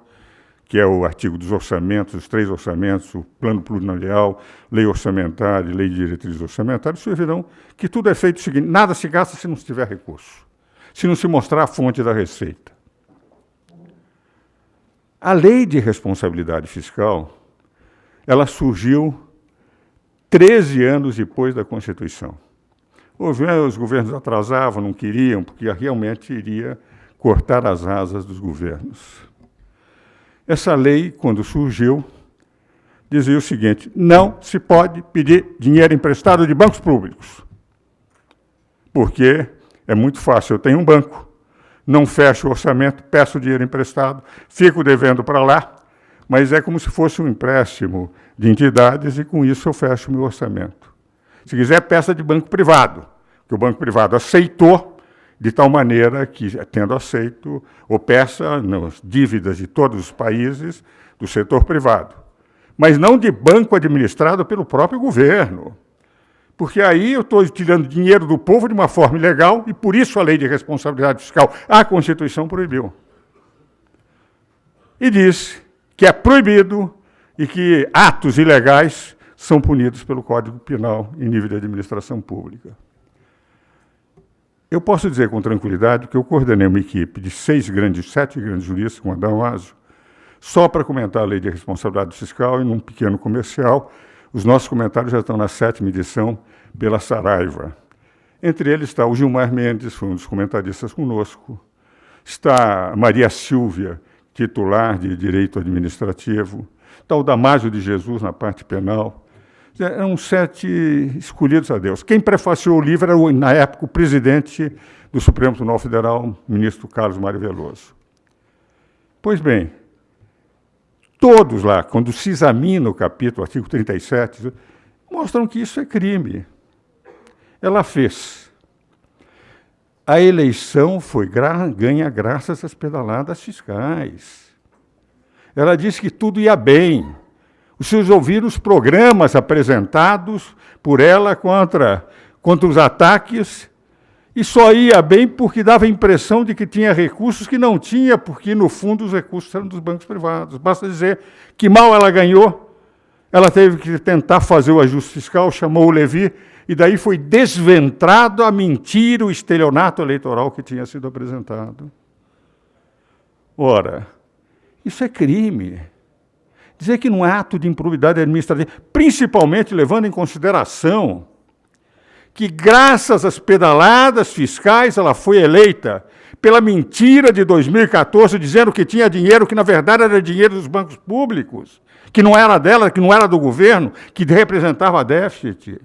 que é o artigo dos orçamentos, os 3 orçamentos, o plano plurianual, lei orçamentária, lei de diretrizes orçamentárias, vocês verão que tudo é feito o seguinte: nada se gasta se não se tiver recurso, se não se mostrar a fonte da receita. A lei de responsabilidade fiscal, ela surgiu 13 anos depois da Constituição. Os governos atrasavam, não queriam, porque realmente iria cortar as asas dos governos. Essa lei, quando surgiu, dizia o seguinte: não se pode pedir dinheiro emprestado de bancos públicos, porque é muito fácil. Eu tenho um banco, não fecho o orçamento, peço dinheiro emprestado, fico devendo para lá, mas é como se fosse um empréstimo de entidades e, com isso, eu fecho o meu orçamento. Se quiser, peça de banco privado, que o banco privado aceitou, de tal maneira que, tendo aceito, ou peça nas dívidas de todos os países do setor privado, mas não de banco administrado pelo próprio governo, porque aí eu estou tirando dinheiro do povo de uma forma ilegal e, por isso, a lei de responsabilidade fiscal, a Constituição proibiu. E diz que é proibido e que atos ilegais são punidos pelo Código Penal em nível de administração pública. Eu posso dizer com tranquilidade que eu coordenei uma equipe de 7 grandes juristas, com Adão Ázio, só para comentar a lei de responsabilidade fiscal e num pequeno comercial. Os nossos comentários já estão na 7ª edição pela Saraiva. Entre eles está o Gilmar Mendes, foi um dos comentaristas conosco. Está a Maria Silvia, titular de Direito Administrativo. Está o Damásio de Jesus na parte penal. Eram 7 escolhidos a Deus. Quem prefaciou o livro era, na época, o presidente do Supremo Tribunal Federal, o ministro Carlos Mário Veloso. Pois bem, todos lá, quando se examina o capítulo, artigo 37, mostram que isso é crime. Ela fez. A eleição foi ganha graças às pedaladas fiscais. Ela disse que tudo ia bem. Os senhores ouviram os programas apresentados por ela contra os ataques, e só ia bem porque dava a impressão de que tinha recursos que não tinha, porque, no fundo, os recursos eram dos bancos privados. Basta dizer que mal ela ganhou, ela teve que tentar fazer o ajuste fiscal, chamou o Levi, e daí foi desventrado a mentira, o estelionato eleitoral que tinha sido apresentado. Ora, isso é crime. Dizer que não é ato de improbidade administrativa, principalmente levando em consideração que, graças às pedaladas fiscais, ela foi eleita pela mentira de 2014, dizendo que tinha dinheiro que, na verdade, era dinheiro dos bancos públicos, que não era dela, que não era do governo, que representava déficit.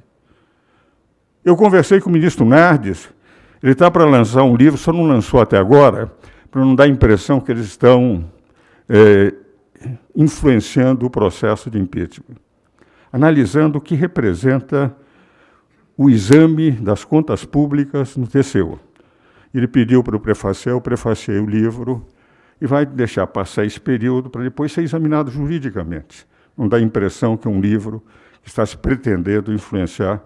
Eu conversei com o ministro Nardes, ele está para lançar um livro, só não lançou até agora, para não dar a impressão que eles estão influenciando o processo de impeachment, analisando o que representa o exame das contas públicas no TCU. Ele pediu para eu prefaciei o livro e vai deixar passar esse período para depois ser examinado juridicamente. Não dá a impressão que é um livro que está se pretendendo influenciar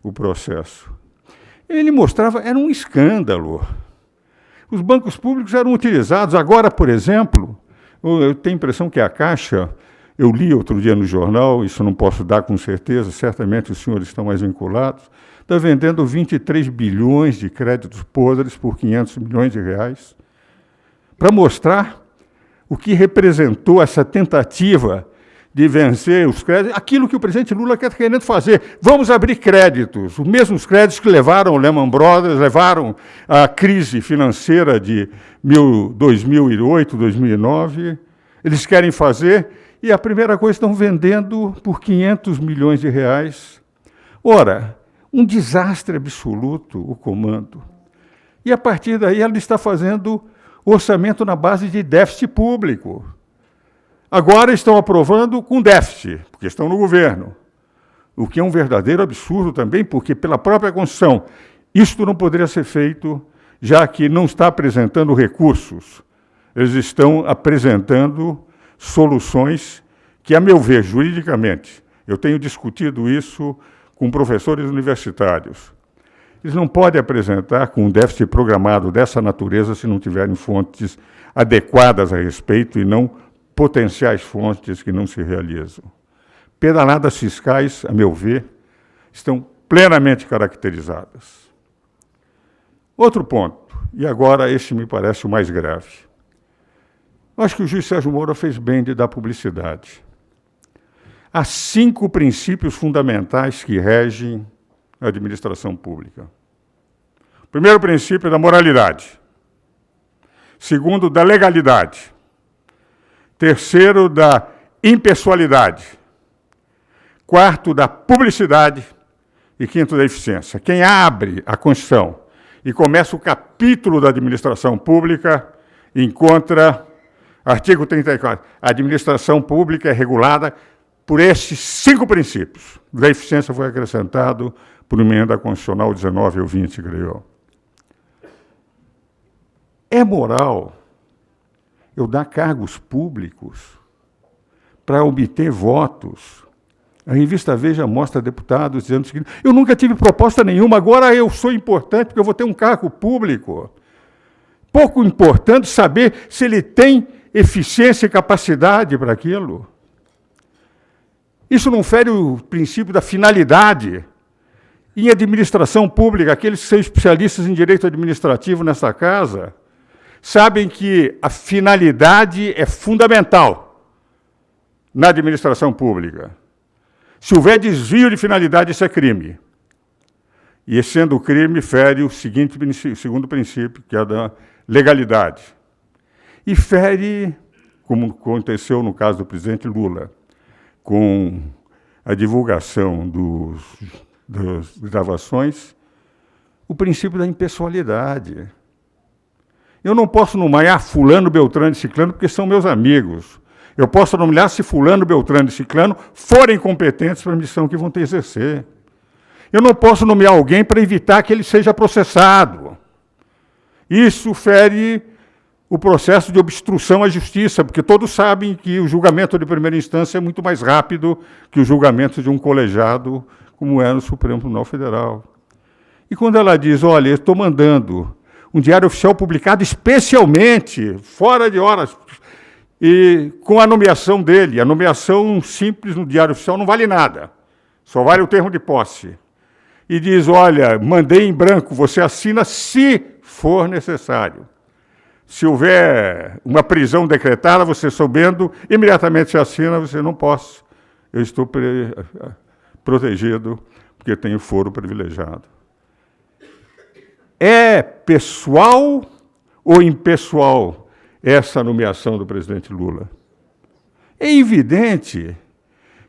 o processo. Ele mostrava, era um escândalo. Os bancos públicos eram utilizados. Agora, por exemplo, eu tenho a impressão que a Caixa, eu li outro dia no jornal, isso não posso dar com certeza, certamente os senhores estão mais vinculados, está vendendo 23 bilhões de créditos podres por 500 milhões de reais, para mostrar o que representou essa tentativa de vencer os créditos, aquilo que o presidente Lula está querendo fazer. Vamos abrir créditos, os mesmos créditos que levaram o Lehman Brothers, levaram a crise financeira de 2008, 2009, eles querem fazer, e a primeira coisa, estão vendendo por 500 milhões de reais. Ora, um desastre absoluto o comando. E, a partir daí, ela está fazendo orçamento na base de déficit público. Agora estão aprovando com déficit, porque estão no governo. O que é um verdadeiro absurdo também, porque, pela própria Constituição, isto não poderia ser feito, já que não está apresentando recursos. Eles estão apresentando soluções que, a meu ver, juridicamente, eu tenho discutido isso com professores universitários, eles não podem apresentar com um déficit programado dessa natureza se não tiverem fontes adequadas a respeito e não potenciais fontes que não se realizam. Pedaladas fiscais, a meu ver, estão plenamente caracterizadas. Outro ponto, e agora este me parece o mais grave. Eu acho que o juiz Sérgio Moro fez bem de dar publicidade. Há 5 princípios fundamentais que regem a administração pública. O primeiro princípio é da moralidade. Segundo, da legalidade. Terceiro, da impessoalidade. Quarto, da publicidade. E quinto, da eficiência. Quem abre a Constituição e começa o capítulo da administração pública, encontra, artigo 34, a administração pública é regulada por esses 5 princípios. Da eficiência foi acrescentado por emenda constitucional 19 ou 20, creio eu. É moral eu dar cargos públicos para obter votos? A revista Veja mostra deputados dizendo o seguinte: eu nunca tive proposta nenhuma, agora eu sou importante porque eu vou ter um cargo público. Pouco importante saber se ele tem eficiência e capacidade para aquilo. Isso não fere o princípio da finalidade. Em administração pública, aqueles que são especialistas em direito administrativo nesta casa sabem que a finalidade é fundamental na administração pública. Se houver desvio de finalidade, isso é crime. E, sendo crime, fere o segundo princípio, que é da legalidade. E fere, como aconteceu no caso do presidente Lula, com a divulgação das gravações, o princípio da impessoalidade. Eu não posso nomear fulano, beltrano e ciclano porque são meus amigos. Eu posso nomear se fulano, beltrano e ciclano forem competentes para a missão que vão ter exercer. Eu não posso nomear alguém para evitar que ele seja processado. Isso fere o processo de obstrução à justiça, porque todos sabem que o julgamento de primeira instância é muito mais rápido que o julgamento de um colegiado, como é no Supremo Tribunal Federal. E quando ela diz, olha, eu estou mandando um diário oficial publicado especialmente, fora de horas, e com a nomeação dele, a nomeação simples no diário oficial não vale nada, só vale o termo de posse. E diz, olha, mandei em branco, você assina se for necessário. Se houver uma prisão decretada, você soubendo, imediatamente se assina, você não posso. Eu estou protegido, porque tenho foro privilegiado. É pessoal ou impessoal essa nomeação do presidente Lula? É evidente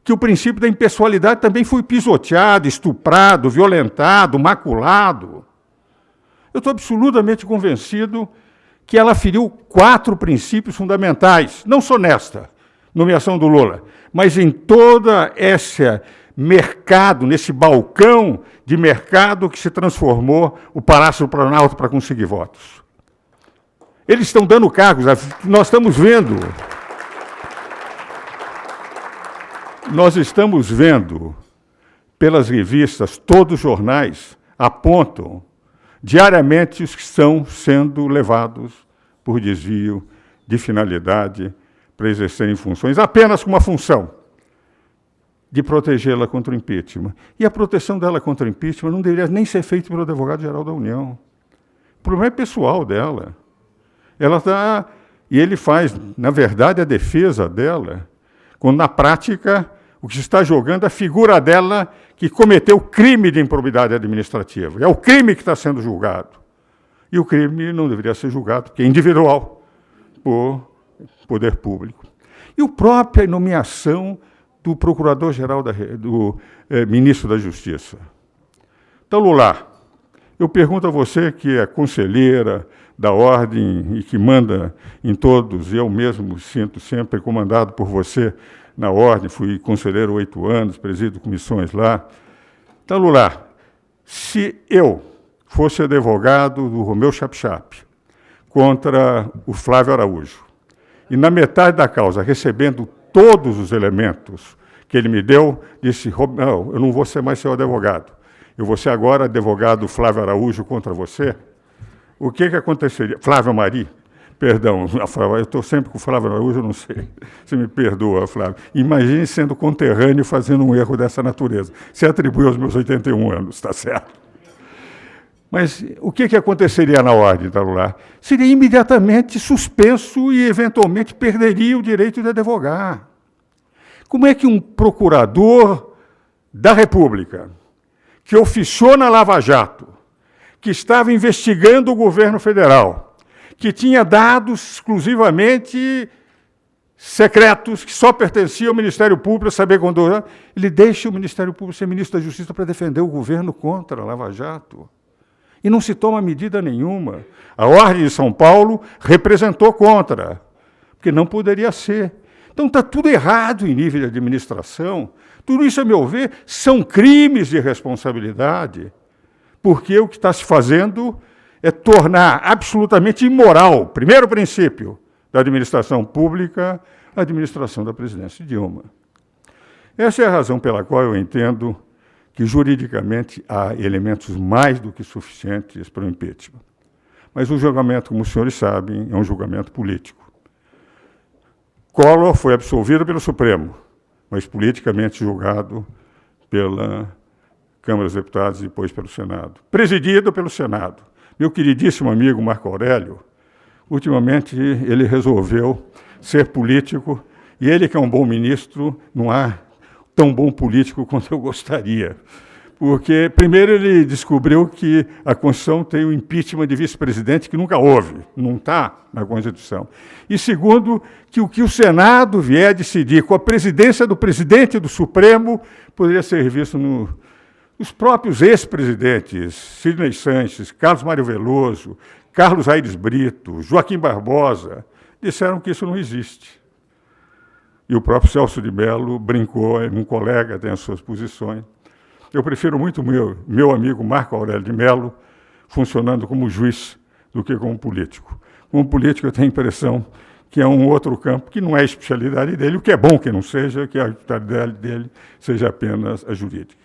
que o princípio da impessoalidade também foi pisoteado, estuprado, violentado, maculado. Eu estou absolutamente convencido que ela feriu 4 princípios fundamentais, não só nesta nomeação do Lula, mas em toda esse mercado, nesse balcão de mercado que se transformou o Palácio do Planalto para conseguir votos. Eles estão dando cargos, nós estamos vendo pelas revistas, todos os jornais apontam diariamente os que estão sendo levados por desvio de finalidade para exercerem funções, apenas com uma função, de protegê-la contra o impeachment. E a proteção dela contra o impeachment não deveria nem ser feita pelo advogado-geral da União. O problema é pessoal dela. Ela está... E ele faz, na verdade, a defesa dela, quando, na prática, o que se está jogando é a figura dela que cometeu crime de improbidade administrativa. É o crime que está sendo julgado. E o crime não deveria ser julgado, porque é individual, por poder público. E a própria nomeação do procurador-geral, do ministro da Justiça. Então, Lula, eu pergunto a você, que é conselheira da Ordem e que manda em todos, eu mesmo sinto sempre comandado por você na Ordem, fui conselheiro 8 anos, presido comissões lá. Então, Lula, se eu fosse advogado do Romeu Chapchap contra o Flávio Araújo, e na metade da causa, recebendo todos os elementos que ele me deu, disse, não, eu não vou ser mais seu advogado, eu vou ser agora advogado Flávio Araújo contra você, o que aconteceria? Flávio Mari, perdão, eu estou sempre com o Flávio Araújo, eu não sei, você me perdoa, Flávio. Imagine sendo conterrâneo fazendo um erro dessa natureza. Você atribui aos meus 81 anos, está certo? Mas o que aconteceria na Ordem, Tarulá? Seria imediatamente suspenso e, eventualmente, perderia o direito de advogar. Como é que um procurador da República, que oficiou na Lava Jato, que estava investigando o governo federal, que tinha dados exclusivamente secretos, que só pertenciam ao Ministério Público, saber quando... Ele deixa o Ministério Público ser ministro da Justiça para defender o governo contra a Lava Jato. E não se toma medida nenhuma. A Ordem de São Paulo representou contra, porque não poderia ser. Então está tudo errado em nível de administração. Tudo isso, a meu ver, são crimes de responsabilidade, porque o que está se fazendo é tornar absolutamente imoral, primeiro princípio da administração pública, a administração da presidência Dilma. Essa é a razão pela qual eu entendo que, juridicamente, há elementos mais do que suficientes para o impeachment. Mas o julgamento, como os senhores sabem, é um julgamento político. Collor foi absolvido pelo Supremo, mas politicamente julgado pela Câmara dos Deputados e depois pelo Senado. Presidido pelo Senado. Meu queridíssimo amigo Marco Aurélio, ultimamente ele resolveu ser político, e ele, que é um bom ministro, não há tão bom político quanto eu gostaria. Porque, primeiro, ele descobriu que a Constituição tem o impeachment de vice-presidente que nunca houve, não está na Constituição. E, segundo, que o que o Senado vier decidir com a presidência do presidente do Supremo poderia ser visto nos próprios ex-presidentes, Sidney Sanches, Carlos Mário Veloso, Carlos Aires Brito, Joaquim Barbosa, disseram que isso não existe. E o próprio Celso de Mello brincou, um colega tem as suas posições. Eu prefiro muito meu amigo Marco Aurélio de Mello funcionando como juiz do que como político. Como político, eu tenho a impressão que é um outro campo que não é a especialidade dele, o que é bom que não seja, que a especialidade dele seja apenas a jurídica.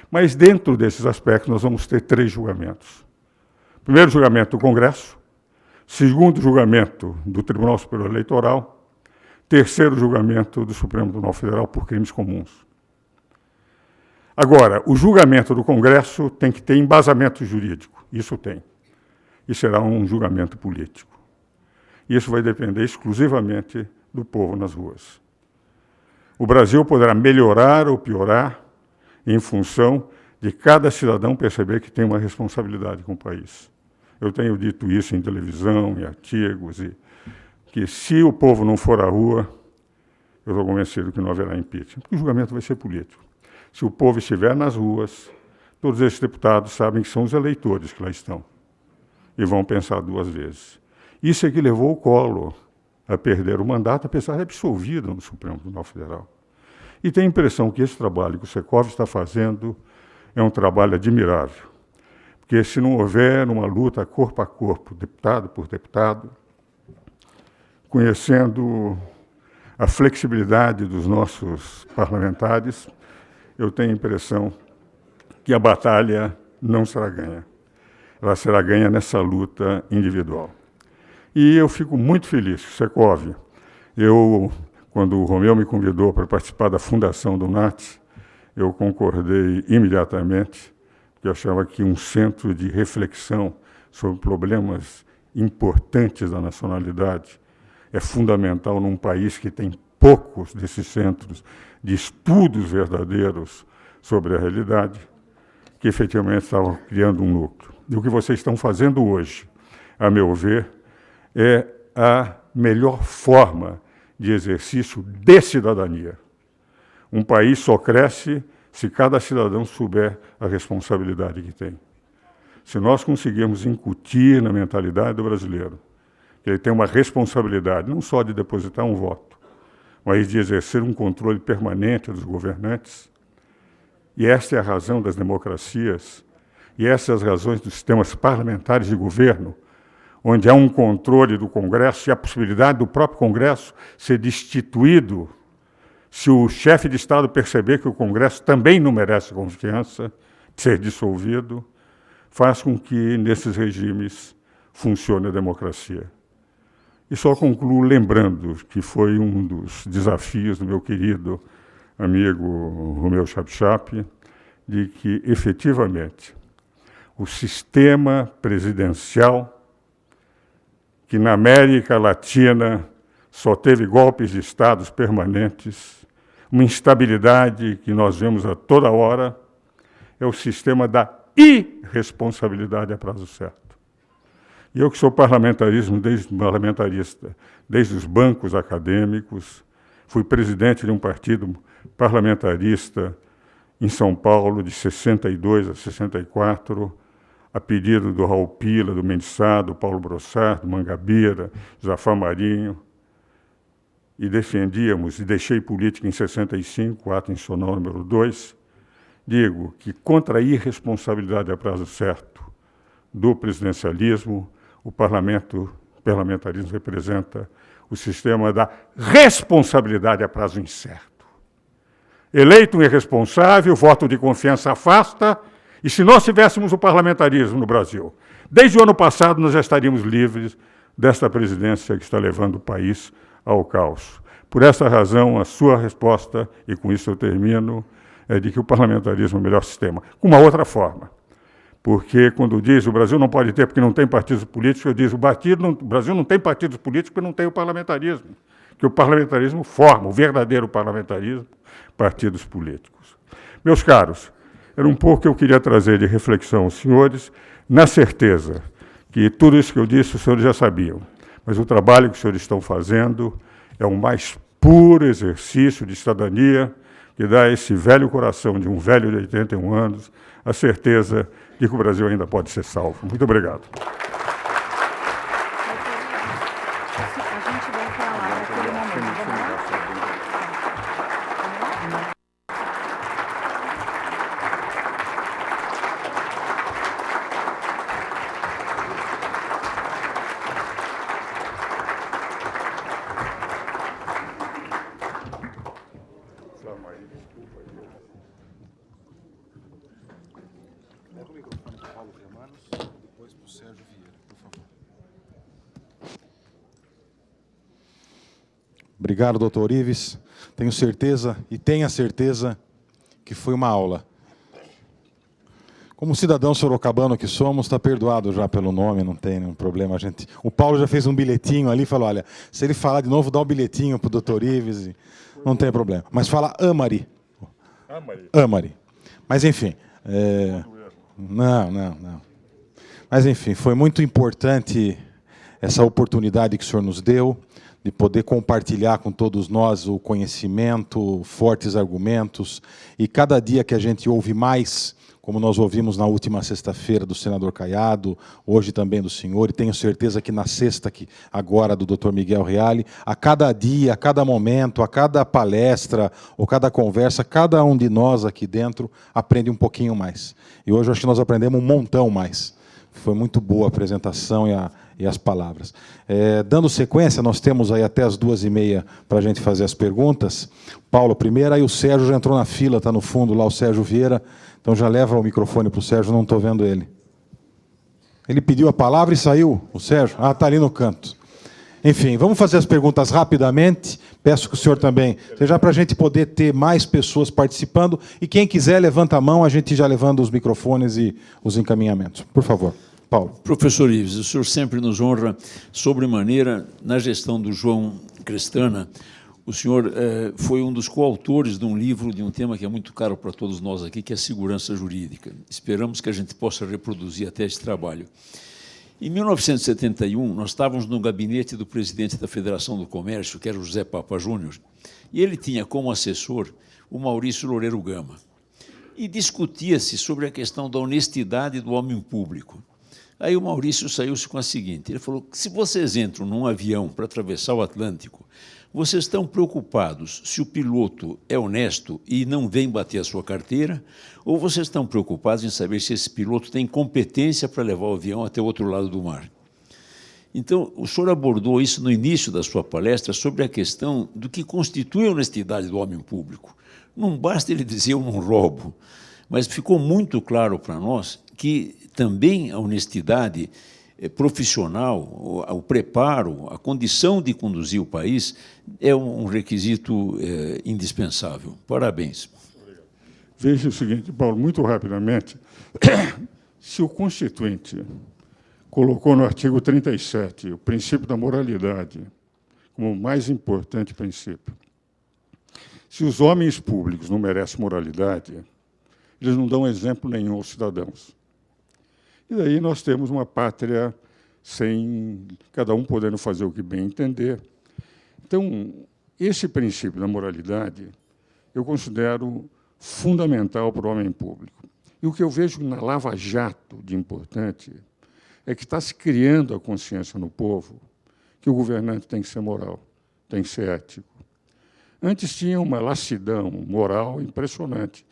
Mas dentro desses aspectos nós vamos ter 3 julgamentos. Primeiro julgamento do Congresso, segundo julgamento do Tribunal Superior Eleitoral, terceiro julgamento do Supremo Tribunal Federal por crimes comuns. Agora, o julgamento do Congresso tem que ter embasamento jurídico. Isso tem. E será um julgamento político. Isso vai depender exclusivamente do povo nas ruas. O Brasil poderá melhorar ou piorar em função de cada cidadão perceber que tem uma responsabilidade com o país. Eu tenho dito isso em televisão, em artigos, e que se o povo não for à rua, eu estou convencido que não haverá impeachment, porque o julgamento vai ser político. Se o povo estiver nas ruas, todos esses deputados sabem que são os eleitores que lá estão e vão pensar 2 vezes. Isso é que levou o Collor a perder o mandato, apesar de absolvido no Supremo Tribunal Federal. E tenho a impressão que esse trabalho que o Secov está fazendo é um trabalho admirável, porque se não houver uma luta corpo a corpo, deputado por deputado, conhecendo a flexibilidade dos nossos parlamentares, eu tenho a impressão que a batalha não será ganha. ela será ganha nessa luta individual. E eu fico muito feliz, Secov. Quando o Romeu me convidou para participar da fundação do NAT, eu concordei imediatamente, porque eu achava que um centro de reflexão sobre problemas importantes da nacionalidade é fundamental num país que tem poucos desses centros de estudos verdadeiros sobre a realidade, que efetivamente estavam criando um núcleo. E o que vocês estão fazendo hoje, a meu ver, é a melhor forma de exercício de cidadania. Um país só cresce se cada cidadão souber a responsabilidade que tem. Se nós conseguirmos incutir na mentalidade do brasileiro que ele tem uma responsabilidade, não só de depositar um voto, mas de exercer um controle permanente dos governantes, e esta é a razão das democracias, e essas são as razões dos sistemas parlamentares de governo, onde há um controle do Congresso e a possibilidade do próprio Congresso ser destituído se o chefe de Estado perceber que o Congresso também não merece confiança, ser dissolvido, faz com que, nesses regimes, funcione a democracia. E só concluo lembrando que foi um dos desafios do meu querido amigo Romeu Chapchap, de que, efetivamente, o sistema presidencial, que na América Latina só teve golpes de estados permanentes, uma instabilidade que nós vemos a toda hora, é o sistema da irresponsabilidade a prazo certo. E eu que sou parlamentarista desde os bancos acadêmicos, fui presidente de um partido parlamentarista em São Paulo, de 62 a 64, a pedido do Raul Pila, do Mendes Sá, do Paulo Brossard, do Mangabeira, Zafar Marinho, e defendíamos, e deixei política em 65, ato institucional número 2, digo que contra a irresponsabilidade a prazo certo do presidencialismo, o parlamentarismo representa o sistema da responsabilidade a prazo incerto. Eleito um irresponsável, voto de confiança afasta, e se nós tivéssemos o parlamentarismo no Brasil, desde o ano passado nós já estaríamos livres desta presidência que está levando o país ao caos. Por essa razão, a sua resposta, e com isso eu termino, é de que o parlamentarismo é o melhor sistema. Com uma outra forma. Porque quando diz o Brasil não pode ter porque não tem partidos políticos, eu digo o Brasil não tem partidos políticos porque não tem o parlamentarismo. Que o parlamentarismo forma, o verdadeiro parlamentarismo, partidos políticos. Meus caros, era um pouco que eu queria trazer de reflexão aos senhores, na certeza que tudo isso que eu disse os senhores já sabiam, mas o trabalho que os senhores estão fazendo é o mais puro exercício de cidadania que dá a esse velho coração de um velho de 81 anos a certeza de que o Brasil ainda pode ser salvo. Muito obrigado. A gente vai para lá naquele momento. Pega o microfone para o Paulo Germanos e depois para o Sérgio Vieira, por favor. Obrigado, doutor Ives. Tenho certeza, e tenha certeza, que foi uma aula. Como cidadão sorocabano que somos, está perdoado já pelo nome, não tem nenhum problema. O Paulo já fez um bilhetinho ali, falou, olha, se ele falar de novo, dá um bilhetinho para o doutor Ives, não tem problema. Mas fala Amari. Amari. Mas, enfim... Não. Mas, enfim, foi muito importante essa oportunidade que o senhor nos deu de poder compartilhar com todos nós o conhecimento, fortes argumentos, e cada dia que a gente ouve mais, como nós ouvimos na última sexta-feira do senador Caiado, hoje também do senhor, e tenho certeza que na sexta, agora do doutor Miguel Reale, a cada dia, a cada momento, a cada palestra, ou cada conversa, cada um de nós aqui dentro aprende um pouquinho mais. E hoje eu acho que nós aprendemos um montão mais. Foi muito boa a apresentação e as palavras. Dando sequência, nós temos aí até as 2h30 para a gente fazer as perguntas. Paulo primeiro, aí o Sérgio já entrou na fila, está no fundo lá o Sérgio Vieira. Então já leva o microfone para o Sérgio, não estou vendo ele. Ele pediu a palavra e saiu, o Sérgio? Ah, está ali no canto. Enfim, vamos fazer as perguntas rapidamente. Peço que o senhor também, seja para a gente poder ter mais pessoas participando. E quem quiser, levanta a mão, a gente já levando os microfones e os encaminhamentos. Por favor, Paulo. Professor Ives, o senhor sempre nos honra sobremaneira na gestão do João Crestana. O senhor foi um dos coautores de um livro de um tema que é muito caro para todos nós aqui, que é a segurança jurídica. Esperamos que a gente possa reproduzir até esse trabalho. Em 1971, nós estávamos no gabinete do presidente da Federação do Comércio, que era o José Papa Júnior, e ele tinha como assessor o Maurício Loureiro Gama. E discutia-se sobre a questão da honestidade do homem público. Aí o Maurício saiu-se com a seguinte, ele falou, se vocês entram num avião para atravessar o Atlântico, vocês estão preocupados se o piloto é honesto e não vem bater a sua carteira, ou vocês estão preocupados em saber se esse piloto tem competência para levar o avião até o outro lado do mar? Então, o senhor abordou isso no início da sua palestra sobre a questão do que constitui a honestidade do homem público. Não basta ele dizer eu não roubo, mas ficou muito claro para nós que também a honestidade profissional, o preparo, a condição de conduzir o país é um requisito indispensável. Parabéns. Veja o seguinte, Paulo, muito rapidamente, se o Constituinte colocou no artigo 37 o princípio da moralidade como o mais importante princípio, se os homens públicos não merecem moralidade, eles não dão exemplo nenhum aos cidadãos. E daí nós temos uma pátria sem cada um podendo fazer o que bem entender. Então, esse princípio da moralidade eu considero fundamental para o homem público. E o que eu vejo na Lava Jato de importante é que está se criando a consciência no povo que o governante tem que ser moral, tem que ser ético. Antes tinha uma lassidão moral impressionante.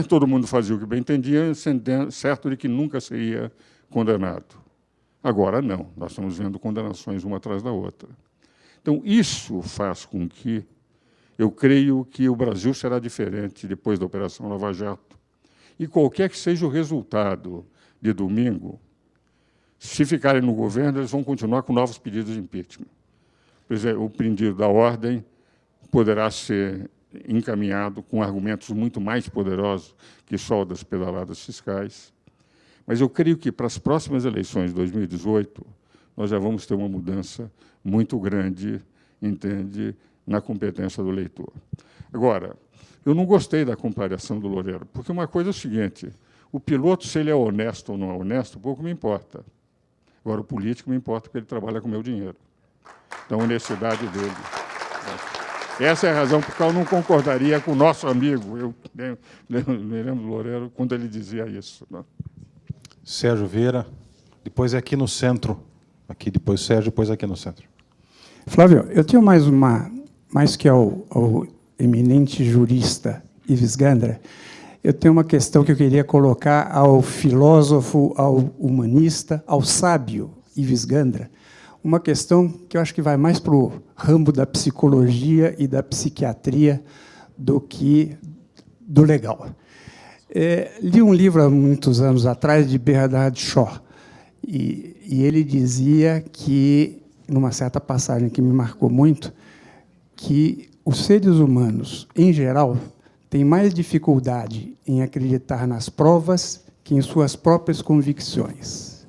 Todo mundo fazia o que bem entendia, certo de que nunca seria condenado. Agora, não. Nós estamos vendo condenações uma atrás da outra. Então, isso faz com que eu creio que o Brasil será diferente depois da Operação Lava Jato. E qualquer que seja o resultado de domingo, se ficarem no governo, eles vão continuar com novos pedidos de impeachment. Por exemplo, o pedido da ordem poderá ser encaminhado com argumentos muito mais poderosos que só das pedaladas fiscais. Mas eu creio que, para as próximas eleições de 2018, nós já vamos ter uma mudança muito grande, entende, na competência do eleitor. Agora, eu não gostei da comparação do Loureiro, porque uma coisa é o seguinte, o piloto, se ele é honesto ou não é honesto, pouco me importa. Agora, o político me importa porque ele trabalha com o meu dinheiro. Então, a honestidade dele. Essa é a razão por qual eu não concordaria com o nosso amigo, eu me lembro do Loureiro, quando ele dizia isso. Né? Sérgio Vieira, depois é aqui no centro. Aqui, depois Sérgio, depois aqui no centro. Flávio, eu tenho mais que ao eminente jurista Ives Gandra, eu tenho uma questão que eu queria colocar ao filósofo, ao humanista, ao sábio Ives Gandra, uma questão que eu acho que vai mais para o ramo da psicologia e da psiquiatria do que do legal. Li um livro há muitos anos atrás de Bernard Shaw, e ele dizia que, numa certa passagem que me marcou muito, que os seres humanos, em geral, têm mais dificuldade em acreditar nas provas que em suas próprias convicções.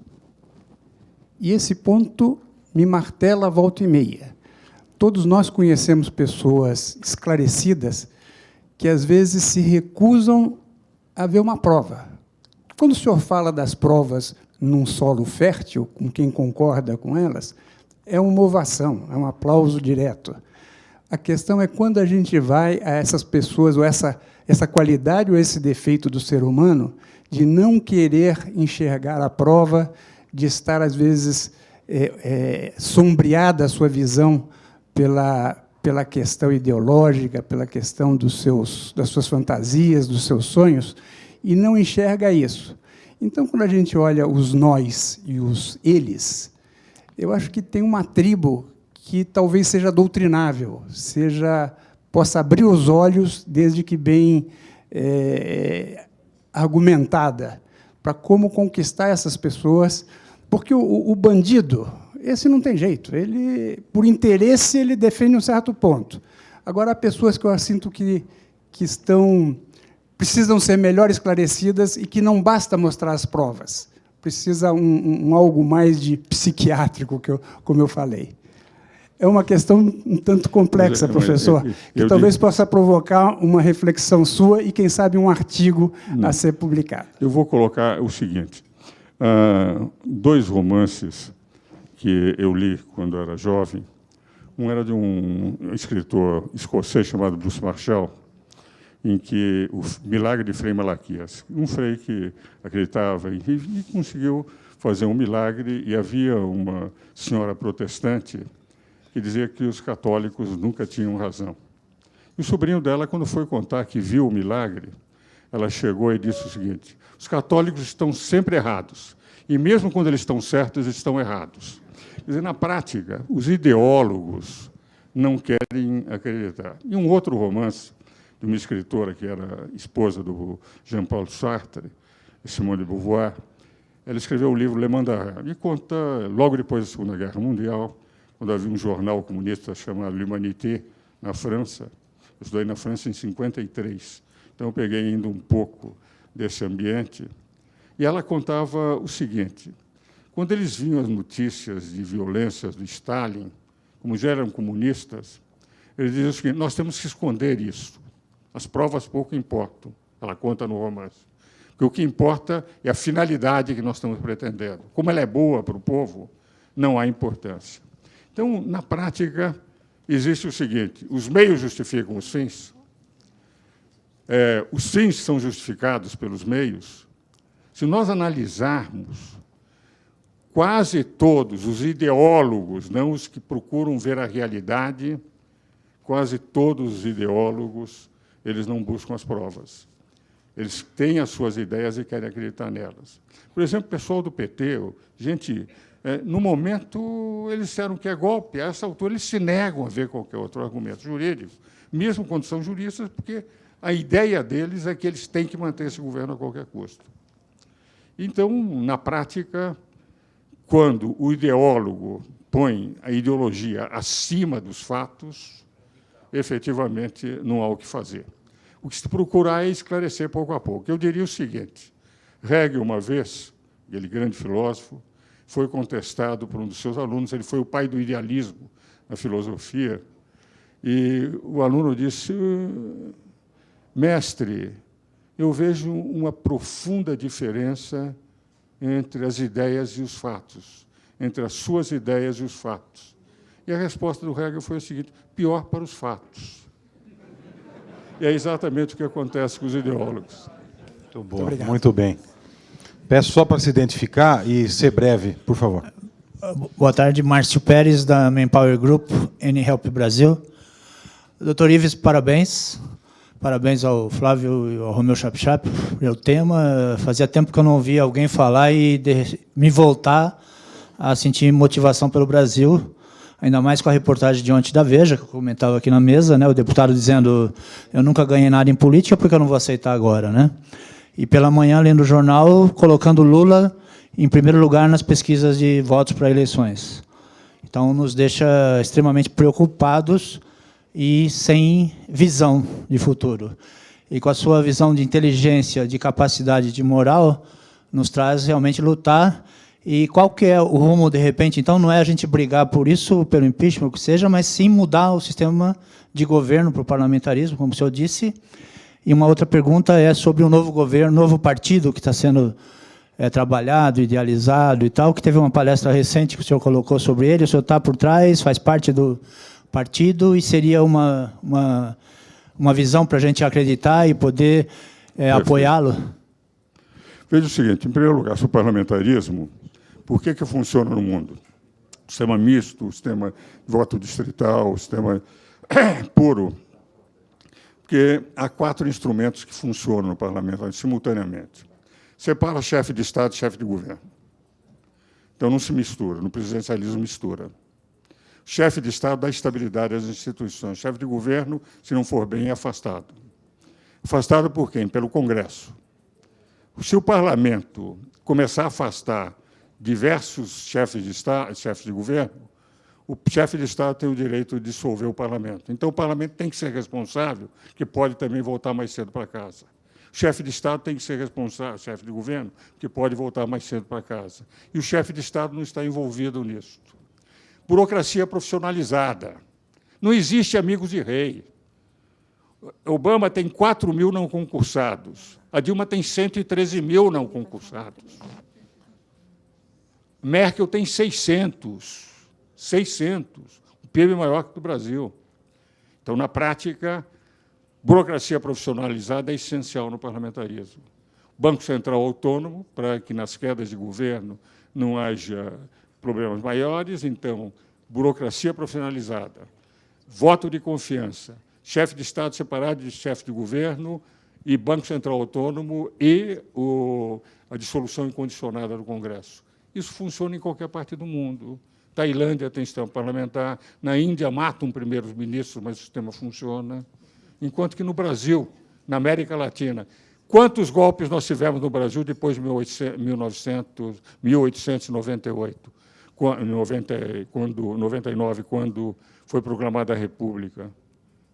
E esse ponto me martela volta e meia. Todos nós conhecemos pessoas esclarecidas que, às vezes, se recusam a ver uma prova. Quando o senhor fala das provas num solo fértil, com quem concorda com elas, é uma ovação, é um aplauso direto. A questão é quando a gente vai a essas pessoas, ou essa qualidade ou esse defeito do ser humano, de não querer enxergar a prova, de estar, às vezes, sombreada a sua visão pela questão ideológica, pela questão das suas fantasias, dos seus sonhos, e não enxerga isso. Então, quando a gente olha os nós e os eles, eu acho que tem uma tribo que talvez seja doutrinável, possa abrir os olhos, desde que bem argumentada, para como conquistar essas pessoas Porque o bandido, esse não tem jeito. Ele, por interesse, ele defende um certo ponto. Agora, há pessoas que eu sinto que precisam ser melhor esclarecidas e que não basta mostrar as provas. Precisa algo mais de psiquiátrico, como eu falei. É uma questão um tanto complexa, professor, que talvez possa provocar uma reflexão sua e, quem sabe, um artigo a ser publicado. Eu vou colocar o seguinte. 2 romances que eu li quando era jovem. Um era de um escritor escocês chamado Bruce Marshall, em que o milagre de Frei Malaquias, um frei que acreditava e conseguiu fazer um milagre, e havia uma senhora protestante que dizia que os católicos nunca tinham razão. E o sobrinho dela, quando foi contar que viu o milagre, ela chegou e disse o seguinte: os católicos estão sempre errados, e mesmo quando eles estão certos, eles estão errados. Quer dizer, na prática, os ideólogos não querem acreditar. E um outro romance de uma escritora que era esposa do Jean-Paul Sartre, Simone de Beauvoir, ela escreveu o livro Le Mandarin, e conta, logo depois da Segunda Guerra Mundial, quando havia um jornal comunista chamado L'Humanité, na França. Eu estudei na França em 1953, então eu peguei ainda um pouco desse ambiente. E ela contava o seguinte: quando eles viam as notícias de violências do Stalin, como já eram comunistas, eles diziam o seguinte: nós temos que esconder isso. As provas pouco importam, ela conta no romance. Porque o que importa é a finalidade que nós estamos pretendendo. Como ela é boa para o povo, não há importância. Então, na prática, existe o seguinte: os meios justificam os fins, os fins são justificados pelos meios. Se nós analisarmos, quase todos os ideólogos, não os que procuram ver a realidade, quase todos os ideólogos, eles não buscam as provas. Eles têm as suas ideias e querem acreditar nelas. Por exemplo, o pessoal do PT, gente... no momento, eles disseram que é golpe. A essa altura, eles se negam a ver qualquer outro argumento jurídico, mesmo quando são juristas, porque a ideia deles é que eles têm que manter esse governo a qualquer custo. Então, na prática, quando o ideólogo põe a ideologia acima dos fatos, efetivamente não há o que fazer. O que se procurar é esclarecer pouco a pouco. Eu diria o seguinte: Hegel, uma vez, aquele grande filósofo, foi contestado por um dos seus alunos. Ele foi o pai do idealismo na filosofia. E o aluno disse: mestre, eu vejo uma profunda diferença entre as ideias e os fatos, entre as suas ideias e os fatos. E a resposta do Hegel foi a seguinte: pior para os fatos. E é exatamente o que acontece com os ideólogos. Muito bom, muito bem. Peço só para se identificar e ser breve, por favor. Boa tarde, Márcio Pérez, da Manpower Group, N-Help Brasil. Dr. Ives, parabéns. Parabéns ao Flávio e ao Romeu Chapchap pelo tema. Fazia tempo que eu não ouvia alguém falar e me voltar a sentir motivação pelo Brasil, ainda mais com a reportagem de ontem da Veja, que eu comentava aqui na mesa, né, o deputado dizendo: eu nunca ganhei nada em política, porque eu não vou aceitar agora, né? E pela manhã, lendo o jornal, colocando Lula em primeiro lugar nas pesquisas de votos para eleições. Então, nos deixa extremamente preocupados e sem visão de futuro. E com a sua visão de inteligência, de capacidade, de moral, nos traz realmente lutar. E qual que é o rumo, de repente? Então, não é a gente brigar por isso, pelo impeachment, o que seja, mas sim mudar o sistema de governo para o parlamentarismo, como o senhor disse. E uma outra pergunta é sobre o novo governo, novo partido que está sendo trabalhado, idealizado e tal, que teve uma palestra recente que o senhor colocou sobre ele. O senhor está por trás, faz parte do partido, e seria uma visão para a gente acreditar e poder apoiá-lo? Veja o seguinte: em primeiro lugar, sobre o parlamentarismo, por que funciona no mundo? O sistema misto, o sistema de voto distrital, o sistema puro. Porque há 4 instrumentos que funcionam no parlamento simultaneamente. Separa chefe de Estado e chefe de governo. Então, não se mistura, no presidencialismo mistura. O chefe de Estado dá estabilidade às instituições. O chefe de governo, se não for bem, é afastado. Afastado por quem? Pelo Congresso. Se o parlamento começar a afastar diversos chefes de Estado, chefes de governo, o chefe de Estado tem o direito de dissolver o parlamento. Então, o parlamento tem que ser responsável, que pode também voltar mais cedo para casa. O chefe de Estado tem que ser responsável, chefe de governo, que pode voltar mais cedo para casa. E o chefe de Estado não está envolvido nisso. Burocracia profissionalizada. Não existe amigos de rei. Obama tem 4 mil não concursados. A Dilma tem 113 mil não concursados. Merkel tem 600. 600. O PIB maior que o do Brasil. Então, na prática, burocracia profissionalizada é essencial no parlamentarismo. Banco Central autônomo, para que nas quedas de governo não haja problemas maiores. Então, burocracia profissionalizada. Voto de confiança. Chefe de Estado separado de chefe de governo e Banco Central autônomo e a dissolução incondicionada do Congresso. Isso funciona em qualquer parte do mundo. Tailândia tem sistema parlamentar, na Índia matam primeiro-ministros, mas o sistema funciona. Enquanto que no Brasil, na América Latina, quantos golpes nós tivemos no Brasil depois de 1898, 99, quando foi proclamada a República?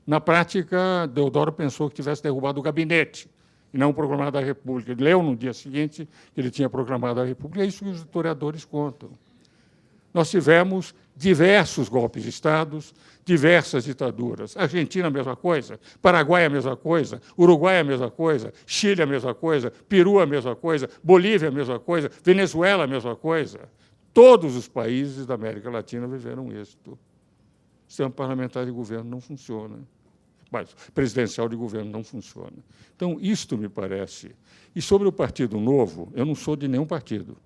Na prática, Deodoro pensou que tivesse derrubado o gabinete e não proclamado a República. Ele leu no dia seguinte que ele tinha proclamado a República. É isso que os historiadores contam. Nós tivemos diversos golpes de Estado, diversas ditaduras. Argentina, a mesma coisa. Paraguai, a mesma coisa. Uruguai, a mesma coisa. Chile, a mesma coisa. Peru, a mesma coisa. Bolívia, a mesma coisa. Venezuela, a mesma coisa. Todos os países da América Latina viveram isso. O sistema parlamentar de governo não funciona. Mas presidencial de governo não funciona. Então, isto me parece. E sobre o Partido Novo, eu não sou de nenhum partido.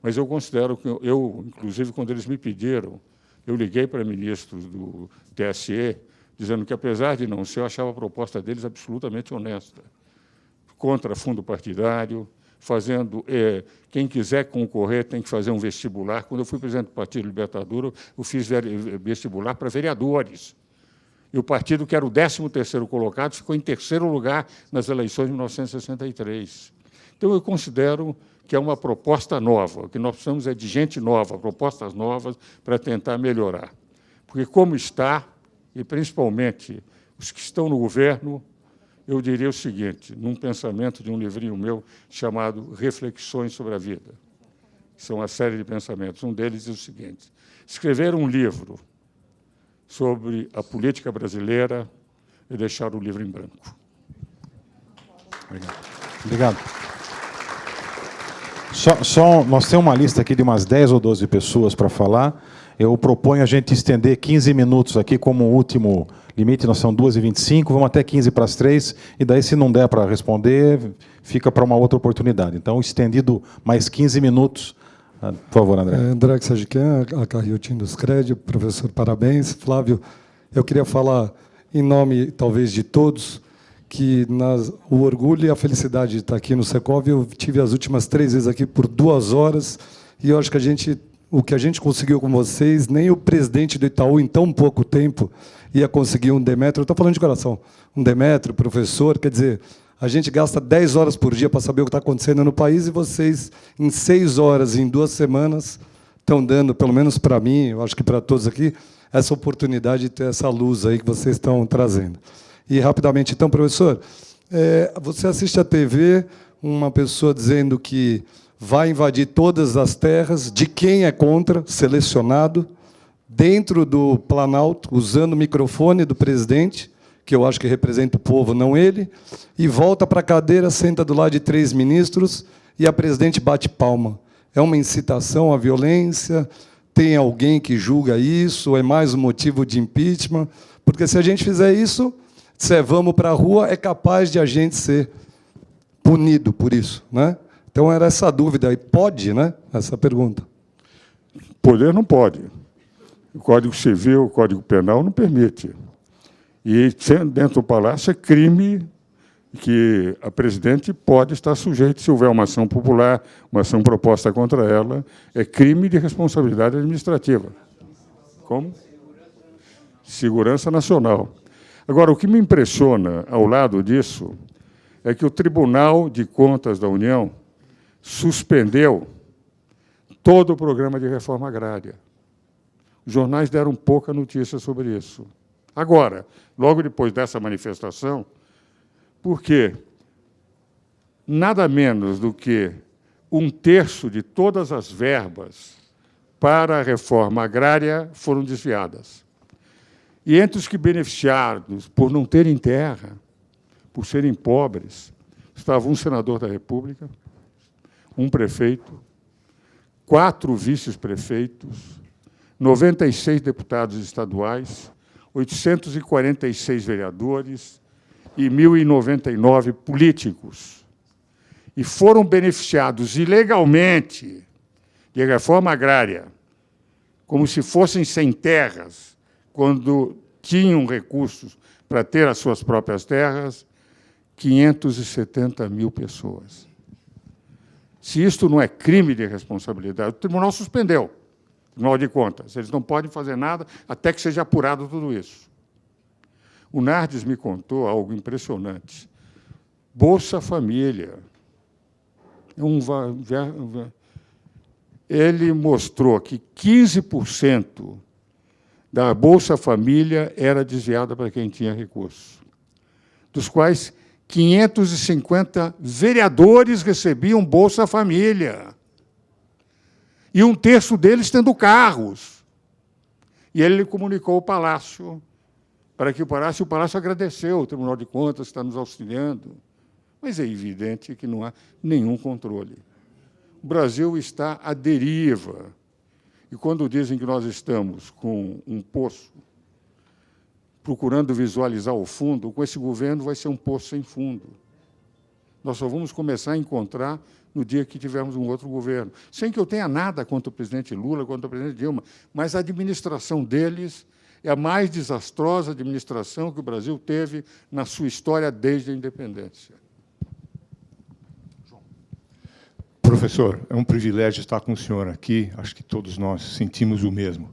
Mas eu considero que inclusive, quando eles me pediram, eu liguei para ministros do TSE, dizendo que, apesar de não ser, eu achava a proposta deles absolutamente honesta. Contra fundo partidário, fazendo... quem quiser concorrer tem que fazer um vestibular. Quando eu fui presidente do Partido Libertador, eu fiz vestibular para vereadores. E o partido, que era o 13º colocado, ficou em 3º lugar nas eleições de 1963. Então, eu considero que é uma proposta nova. O que nós precisamos é de gente nova, propostas novas, para tentar melhorar. Porque, como está, e principalmente os que estão no governo, eu diria o seguinte, num pensamento de um livrinho meu chamado Reflexões sobre a Vida. São uma série de pensamentos. Um deles diz o seguinte: escrever um livro sobre a política brasileira e deixar o livro em branco. Obrigado. Obrigado. Nós temos uma lista aqui de umas 10 ou 12 pessoas para falar. Eu proponho a gente estender 15 minutos aqui como último limite. Nós são 2h25, vamos até 2:45, e daí, se não der para responder, fica para uma outra oportunidade. Então, estendido mais 15 minutos. Por favor, André. André Sajiquan, a Carriotim dos Créditos. Professor, parabéns. Flávio, eu queria falar em nome, talvez, de todos, que o orgulho e a felicidade de estar aqui no Secov. Eu tive as últimas 3 vezes aqui por 2 horas, e eu acho que o que a gente conseguiu com vocês, nem o presidente do Itaú, em tão pouco tempo, ia conseguir um Demetrio. Eu estou falando de coração. Um Demetrio, professor, quer dizer, a gente gasta 10 horas por dia para saber o que está acontecendo no país, e vocês, em 6 horas, em 2 semanas, estão dando, pelo menos para mim, eu acho que para todos aqui, essa oportunidade de ter essa luz aí que vocês estão trazendo. E, rapidamente, então, professor, você assiste à TV uma pessoa dizendo que vai invadir todas as terras, de quem é contra, selecionado, dentro do Planalto, usando o microfone do presidente, que eu acho que representa o povo, não ele, e volta para a cadeira, senta do lado de 3 ministros, e a presidente bate palma. É uma incitação à violência? Tem alguém que julga isso? É mais um motivo de impeachment? Porque, se a gente fizer isso, se vamos para a rua, é capaz de a gente ser punido por isso, né? Então, era essa dúvida. E pode, né? Essa pergunta. Poder não pode. O Código Civil, o Código Penal não permite. E, dentro do Palácio, é crime que a presidente pode estar sujeita, se houver uma ação popular, uma ação proposta contra ela, é crime de responsabilidade administrativa. Como? Segurança Nacional. Agora, o que me impressiona, ao lado disso, é que o Tribunal de Contas da União suspendeu todo o programa de reforma agrária. Os jornais deram pouca notícia sobre isso. Agora, logo depois dessa manifestação, porque nada menos do que 1/3 de todas as verbas para a reforma agrária foram desviadas. E entre os que beneficiados por não terem terra, por serem pobres, estava um senador da República, um prefeito, 4 vice-prefeitos, 96 deputados estaduais, 846 vereadores e 1.099 políticos. E foram beneficiados ilegalmente de reforma agrária, como se fossem sem terras, quando tinham recursos para ter as suas próprias terras, 570 mil pessoas. Se isto não é crime de responsabilidade, o tribunal suspendeu, o Tribunal de Contas. Eles não podem fazer nada até que seja apurado tudo isso. O Nardes me contou algo impressionante. Bolsa Família. Ele mostrou que 15% da Bolsa Família era desviada para quem tinha recursos, dos quais 550 vereadores recebiam Bolsa Família. E 1/3 deles tendo carros. E ele comunicou ao Palácio, para que o Palácio agradeceu, o Tribunal de Contas está nos auxiliando. Mas é evidente que não há nenhum controle. O Brasil está à deriva. E quando dizem que nós estamos com um poço, procurando visualizar o fundo, com esse governo vai ser um poço sem fundo. Nós só vamos começar a encontrar no dia que tivermos um outro governo. Sem que eu tenha nada contra o presidente Lula, contra o presidente Dilma, mas a administração deles é a mais desastrosa administração que o Brasil teve na sua história desde a independência. Professor, é um privilégio estar com o senhor aqui. Acho que todos nós sentimos o mesmo.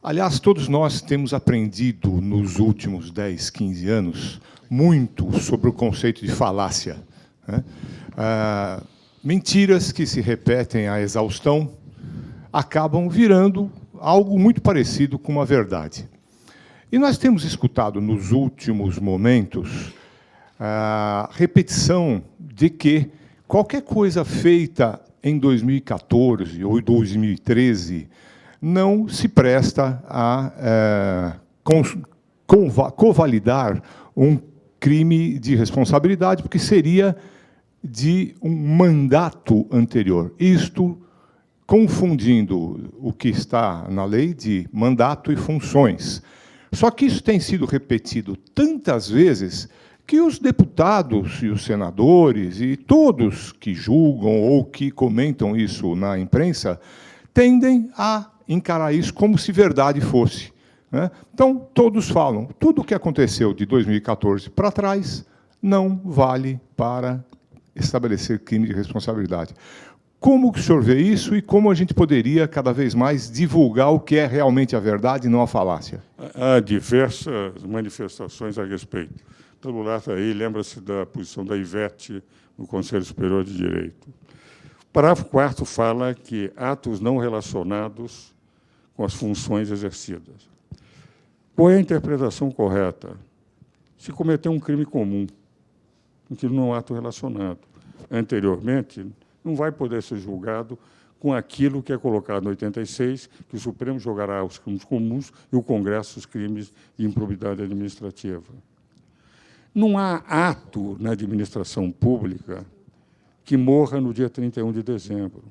Aliás, todos nós temos aprendido nos últimos 10, 15 anos muito sobre o conceito de falácia, né? Mentiras que se repetem à exaustão acabam virando algo muito parecido com uma verdade. E nós temos escutado nos últimos momentos a repetição de que qualquer coisa feita em 2014 ou 2013 não se presta a convalidar um crime de responsabilidade, porque seria de um mandato anterior. Isto confundindo o que está na lei de mandato e funções. Só que isso tem sido repetido tantas vezes que os deputados e os senadores e todos que julgam ou que comentam isso na imprensa tendem a encarar isso como se verdade fosse, né? Então, todos falam, tudo o que aconteceu de 2014 para trás não vale para estabelecer crime de responsabilidade. Como o senhor vê isso e como a gente poderia, cada vez mais, divulgar o que é realmente a verdade e não a falácia? Há diversas manifestações a respeito. Todo mundo está aí, lembra-se da posição da Ivete no Conselho Superior de Direito. O parágrafo 4º fala que atos não relacionados com as funções exercidas. Qual é a interpretação correta? Se cometeu um crime comum, aquilo não é um ato relacionado. Anteriormente, não vai poder ser julgado com aquilo que é colocado no 86, que o Supremo julgará os crimes comuns e o Congresso os crimes de improbidade administrativa. Não há ato na administração pública que morra no dia 31 de dezembro.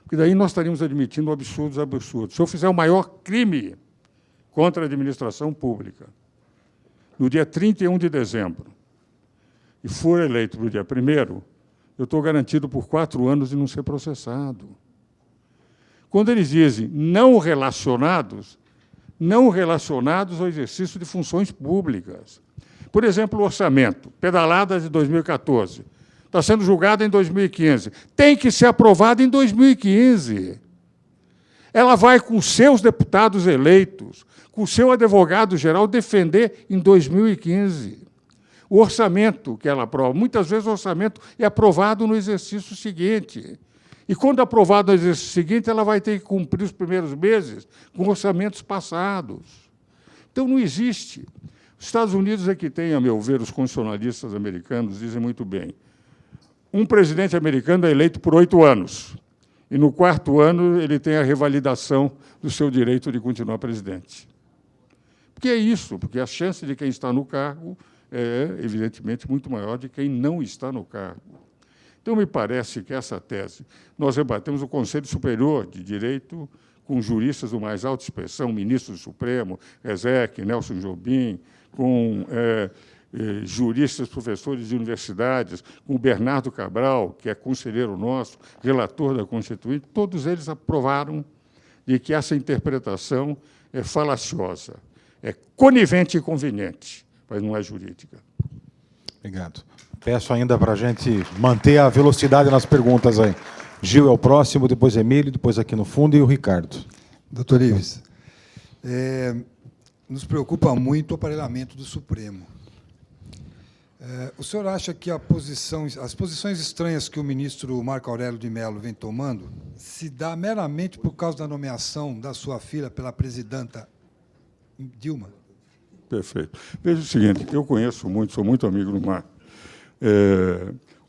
Porque daí nós estaríamos admitindo absurdos absurdos. Se eu fizer o maior crime contra a administração pública no dia 31 de dezembro e for eleito no dia 1º, eu estou garantido por 4 anos de não ser processado. Quando eles dizem não relacionados ao exercício de funções públicas. Por exemplo, o orçamento, pedalada de 2014, está sendo julgado em 2015. Tem que ser aprovado em 2015. Ela vai com seus deputados eleitos, com seu advogado-geral, defender em 2015. O orçamento que ela aprova, muitas vezes o orçamento é aprovado no exercício seguinte. E, quando aprovado no exercício seguinte, ela vai ter que cumprir os primeiros meses com orçamentos passados. Então, não existe. Os Estados Unidos é que tem, a meu ver, os constitucionalistas americanos dizem muito bem. Um presidente americano é eleito por 8 anos. E, no 4º ano, ele tem a revalidação do seu direito de continuar presidente. Porque é isso, porque a chance de quem está no cargo é, evidentemente, muito maior de quem não está no cargo. Então, me parece que essa tese... Nós rebatemos o Conselho Superior de Direito com juristas do mais alta expressão, ministro do Supremo, Ezek, Nelson Jobim, com juristas, professores de universidades, com o Bernardo Cabral, que é conselheiro nosso, relator da Constituinte, todos eles aprovaram de que essa interpretação é falaciosa, é conivente e conveniente, mas não é jurídica. Obrigado. Peço ainda para a gente manter a velocidade nas perguntas aí. Gil é o próximo, depois Emílio, depois aqui no fundo, e o Ricardo. Doutor Ives, nos preocupa muito o aparelhamento do Supremo. O senhor acha que as posições estranhas que o ministro Marco Aurélio de Mello vem tomando se dá meramente por causa da nomeação da sua filha pela presidenta Dilma? Perfeito. Veja o seguinte, eu conheço muito, sou muito amigo do Marco.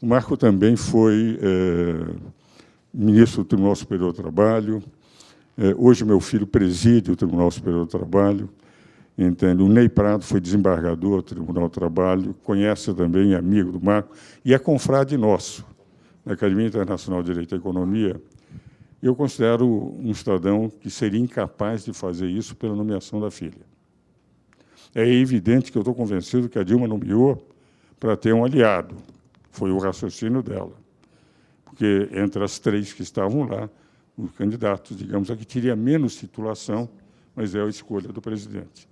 O Marco também foi ministro do Tribunal Superior do Trabalho. Hoje, meu filho preside o Tribunal Superior do Trabalho. Entende? O Ney Prado foi desembargador do Tribunal do Trabalho, conhece também, é amigo do Marco, e é confrade nosso, na Academia Internacional de Direito e Economia. Eu considero um cidadão que seria incapaz de fazer isso pela nomeação da filha. É evidente que eu estou convencido que a Dilma nomeou para ter um aliado. Foi o raciocínio dela. Porque, entre as 3 que estavam lá, os candidatos, digamos, a que teria menos titulação, mas é a escolha do presidente.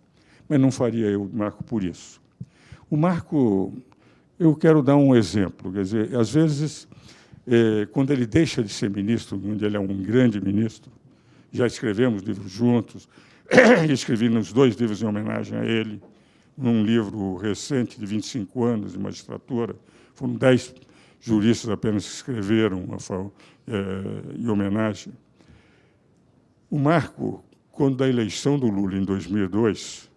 Mas não faria eu, Marco, por isso. O Marco, eu quero dar um exemplo. Quer dizer, às vezes, quando ele deixa de ser ministro, onde ele é um grande ministro, já escrevemos livros juntos, escrevi nos 2 livros em homenagem a ele, num livro recente de 25 anos de magistratura, foram 10 juristas apenas que escreveram em homenagem. O Marco, quando da eleição do Lula em 2002,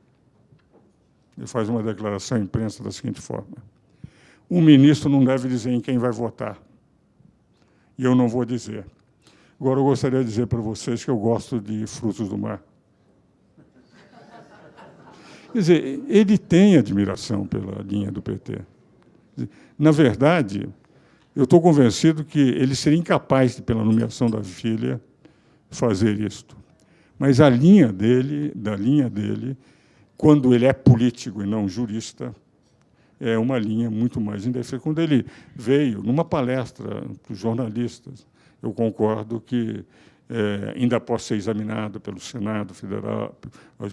ele faz uma declaração à imprensa da seguinte forma: um ministro não deve dizer em quem vai votar, e eu não vou dizer. Agora, eu gostaria de dizer para vocês que eu gosto de frutos do mar. Quer dizer, ele tem admiração pela linha do PT. Na verdade, eu estou convencido que ele seria incapaz, pela nomeação da filha, fazer isto. Mas da linha dele, quando ele é político e não jurista, é uma linha muito mais indefesa. Quando ele veio, numa palestra para os jornalistas, eu concordo que ainda pode ser examinado pelo Senado Federal,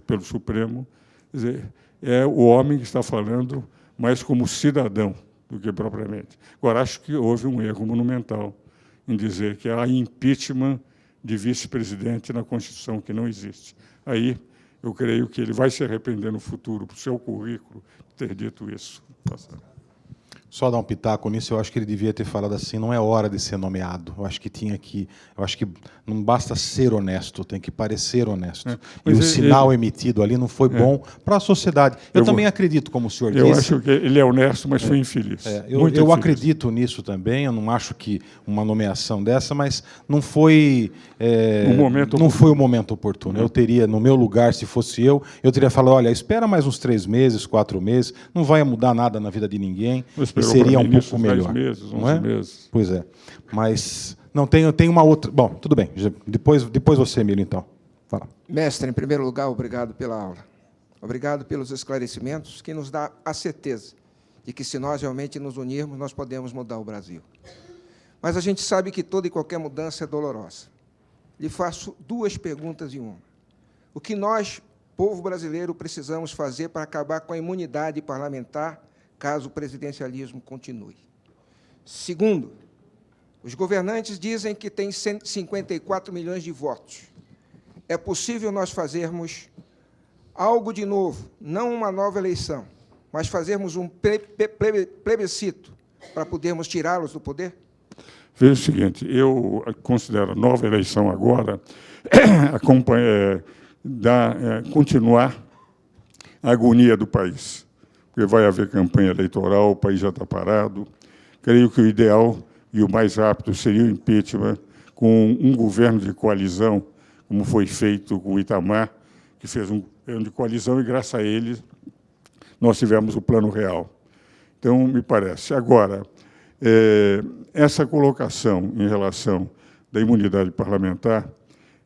pelo Supremo. Quer dizer, é o homem que está falando mais como cidadão do que propriamente. Agora, acho que houve um erro monumental em dizer que há impeachment de vice-presidente na Constituição, que não existe. Aí, eu creio que ele vai se arrepender no futuro, por seu currículo, de ter dito isso. Só dar um pitaco nisso, eu acho que ele devia ter falado assim, não é hora de ser nomeado. Eu acho que não basta ser honesto, tem que parecer honesto. E o sinal emitido ali não foi bom para a sociedade. Eu também acredito, como o senhor disse. Eu acho que ele é honesto, mas foi infeliz. Eu acredito nisso também, eu não acho que uma nomeação dessa, mas não foi o momento oportuno. Eu teria, no meu lugar, se fosse eu teria falado, olha, espera mais uns 3 meses, 4 meses, não vai mudar nada na vida de ninguém. E seria um pouco melhor. 10 meses, 11 não é? meses. Pois é. Mas não tem uma outra. Bom, tudo bem. Depois você, Emílio, então. Fala. Mestre, em primeiro lugar, obrigado pela aula. Obrigado pelos esclarecimentos que nos dá a certeza de que, se nós realmente nos unirmos, nós podemos mudar o Brasil. Mas a gente sabe que toda e qualquer mudança é dolorosa. Lhe faço 2 perguntas em uma. O que nós, povo brasileiro, precisamos fazer para acabar com a imunidade parlamentar caso o presidencialismo continue? Segundo, os governantes dizem que tem 154 milhões de votos. É possível nós fazermos algo de novo, não uma nova eleição, mas fazermos um plebiscito para podermos tirá-los do poder? Veja o seguinte, eu considero a nova eleição agora continuar a agonia do país, porque vai haver campanha eleitoral, o país já está parado. Creio que o ideal e o mais rápido seria o impeachment com um governo de coalizão, como foi feito com o Itamar, que fez um governo de coalizão, e, graças a ele, nós tivemos o plano real. Então, me parece. Agora, essa colocação em relação da imunidade parlamentar,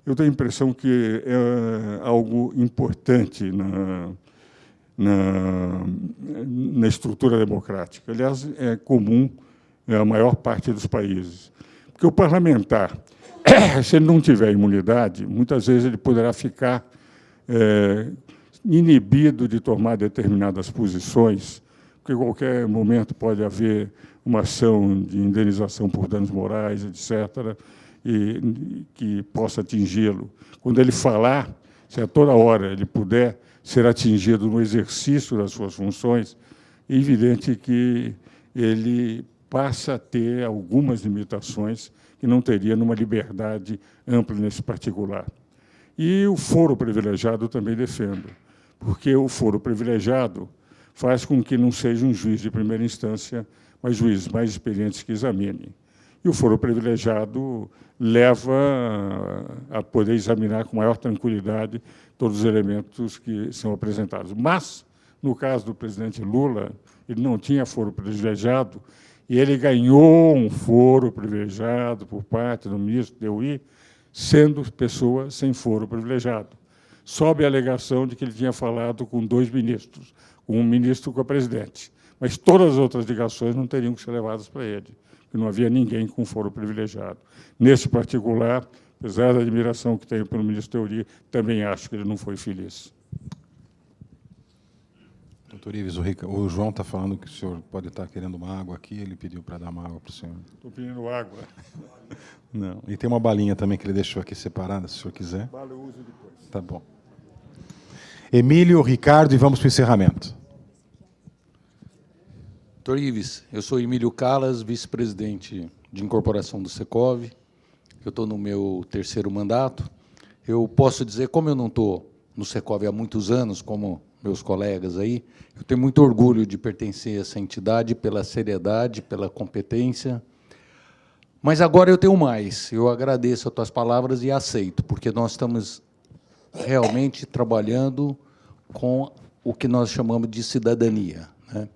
eu tenho a impressão que é algo importante na estrutura democrática. Aliás, é comum a maior parte dos países. Porque o parlamentar, se ele não tiver imunidade, muitas vezes ele poderá ficar inibido de tomar determinadas posições, porque em qualquer momento pode haver uma ação de indenização por danos morais, etc., e que possa atingi-lo. Quando ele falar, se a toda hora ele puder ser atingido no exercício das suas funções, é evidente que ele passa a ter algumas limitações que não teria numa liberdade ampla nesse particular. E o foro privilegiado também defendo, porque o foro privilegiado faz com que não seja um juiz de primeira instância, mas juízes mais experientes que examinem. E o foro privilegiado leva a poder examinar com maior tranquilidade todos os elementos que são apresentados. Mas, no caso do presidente Lula, ele não tinha foro privilegiado, e ele ganhou um foro privilegiado por parte do ministro Deuy, sendo pessoa sem foro privilegiado, sob a alegação de que ele tinha falado com 2 ministros, um ministro com a presidente. Mas todas as outras ligações não teriam que ser levadas para ele, porque não havia ninguém com foro privilegiado. Nesse particular, apesar da admiração que tenho pelo ministro Deuy, também acho que ele não foi feliz. Doutor Ives, o João está falando que o senhor pode estar querendo uma água aqui, ele pediu para dar uma água para o senhor. Estou pedindo água. Não. E tem uma balinha também que ele deixou aqui separada, se o senhor quiser. Bala eu uso depois. Tá bom. Emílio, Ricardo, e vamos para o encerramento. Doutor Ives, eu sou Emílio Calas, vice-presidente de incorporação do Secov. Eu estou no meu 3º mandato. Eu posso dizer, como eu não estou no Secov há muitos anos, como meus colegas aí, eu tenho muito orgulho de pertencer a essa entidade pela seriedade, pela competência. Mas agora eu tenho mais. Eu agradeço as tuas palavras e aceito, porque nós estamos realmente trabalhando com o que nós chamamos de cidadania, né?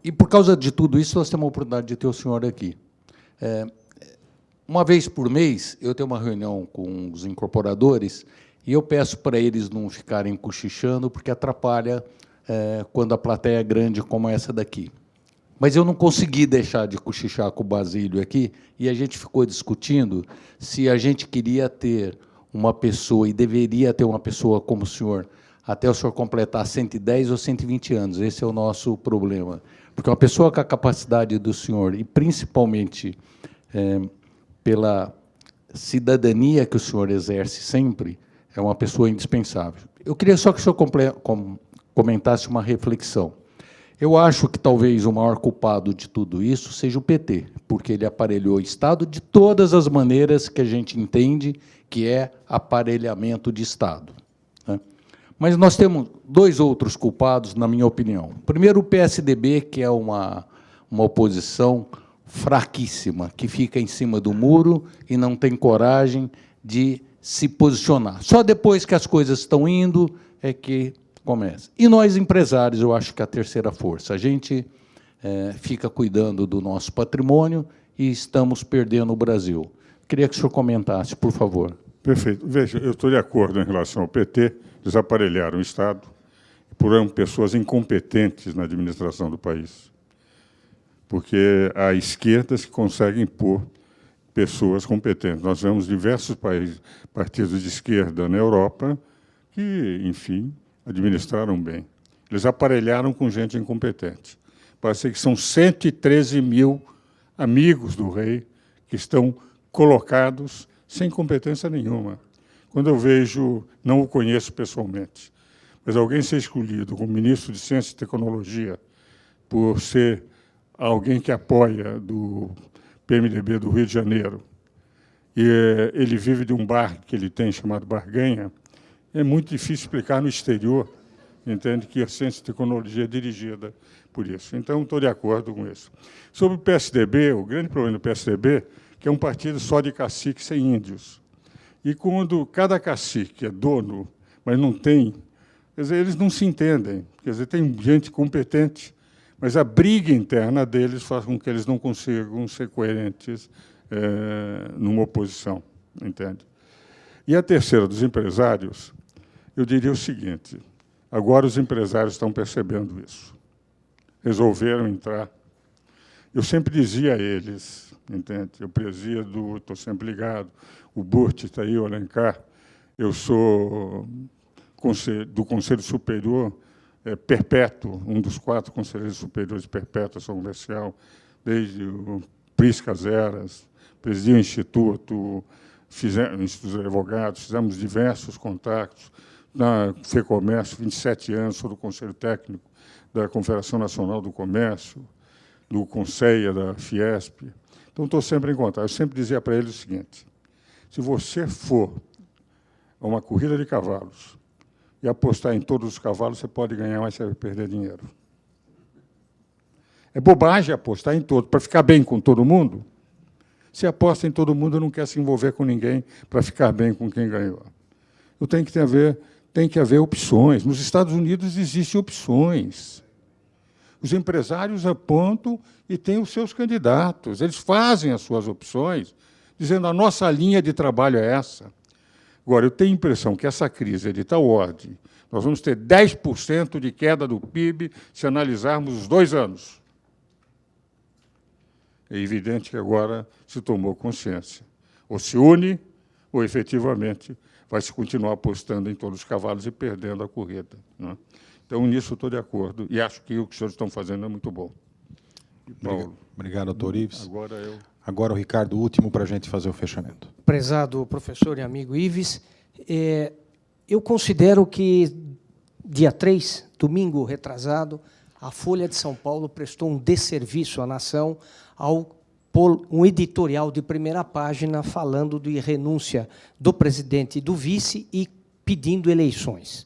E, por causa de tudo isso, nós temos a oportunidade de ter o senhor aqui. Uma vez por mês, eu tenho uma reunião com os incorporadores e eu peço para eles não ficarem cochichando, porque atrapalha quando a plateia é grande como essa daqui. Mas eu não consegui deixar de cochichar com o Basílio aqui, e a gente ficou discutindo se a gente queria ter uma pessoa, e deveria ter uma pessoa como o senhor, até o senhor completar 110 ou 120 anos. Esse é o nosso problema. Porque uma pessoa com a capacidade do senhor, e principalmente pela cidadania que o senhor exerce sempre, é uma pessoa indispensável. Eu queria só que o senhor comentasse uma reflexão. Eu acho que talvez o maior culpado de tudo isso seja o PT, porque ele aparelhou o Estado de todas as maneiras que a gente entende que é aparelhamento de Estado, né? Mas nós temos 2 outros culpados, na minha opinião. Primeiro, o PSDB, que é uma oposição fraquíssima, que fica em cima do muro e não tem coragem de se posicionar. Só depois que as coisas estão indo é que começa. E nós, empresários, eu acho que é a terceira força. A gente fica cuidando do nosso patrimônio e estamos perdendo o Brasil. Queria que o senhor comentasse, por favor. Perfeito. Veja, eu estou de acordo em relação ao PT, desaparelharam o Estado, por pessoas incompetentes na administração do país. Porque há esquerdas que conseguem pôr pessoas competentes. Nós vemos diversos partidos de esquerda na Europa que, enfim, administraram bem. Eles aparelharam com gente incompetente. Parece que são 113 mil amigos do rei que estão colocados sem competência nenhuma. Quando eu vejo, não o conheço pessoalmente, mas alguém ser escolhido como ministro de Ciência e Tecnologia por ser alguém que apoia do PMDB do Rio de Janeiro, e ele vive de um bar que ele tem chamado Barganha, é muito difícil explicar no exterior, entende, que a ciência e tecnologia é dirigida por isso. Então, estou de acordo com isso. Sobre o PSDB, o grande problema do PSDB é que é um partido só de caciques sem índios. E quando cada cacique é dono, mas não tem, quer dizer, eles não se entendem. Quer dizer, tem gente competente, mas a briga interna deles faz com que eles não consigam ser coerentes numa oposição, entende? E a terceira, dos empresários, eu diria o seguinte: agora os empresários estão percebendo isso. Resolveram entrar. Eu sempre dizia a eles, entende? Eu presido, estou sempre ligado, o Burt está aí, o Alencar, eu sou do Conselho Superior Perpétuo, um dos 4 conselheiros superiores de perpétua ação comercial, desde o Priscas Eras, presidi o Instituto, Instituto dos Advogados, fizemos diversos contatos, na FEComércio, 27 anos, sou do Conselho Técnico da Confederação Nacional do Comércio, do Conselho da Fiesp. Então, estou sempre em contato. Eu sempre dizia para eles o seguinte: se você for a uma corrida de cavalos e apostar em todos os cavalos, você pode ganhar, mas você vai perder dinheiro. É bobagem apostar em todos. Para ficar bem com todo mundo, se aposta em todo mundo, não quer se envolver com ninguém para ficar bem com quem ganhou. Eu tenho que haver opções. Nos Estados Unidos existem opções. Os empresários apontam e têm os seus candidatos. Eles fazem as suas opções, dizendo: a nossa linha de trabalho é essa. Agora, eu tenho a impressão que essa crise é de tal ordem. Nós vamos ter 10% de queda do PIB se analisarmos os 2 anos. É evidente que agora se tomou consciência. Ou se une, ou, efetivamente, vai se continuar apostando em todos os cavalos e perdendo a corrida, né? Então, nisso estou de acordo, e acho que o que os senhores estão fazendo é muito bom. Paulo. Obrigado, doutor Ives. Agora Agora o Ricardo, último, para a gente fazer o fechamento. Prezado professor e amigo Ives, eu considero que, dia 3, domingo retrasado, a Folha de São Paulo prestou um desserviço à nação ao pôr um editorial de primeira página falando de renúncia do presidente e do vice e pedindo eleições.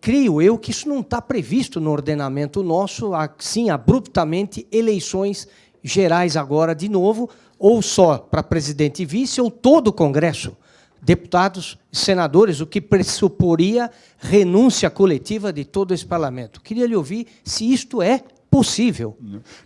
Creio eu que isso não está previsto no ordenamento nosso, assim, abruptamente, eleições gerais agora de novo, ou só para presidente e vice, ou todo o Congresso, deputados e senadores, o que pressuporia renúncia coletiva de todo esse parlamento. Queria lhe ouvir se isto é possível.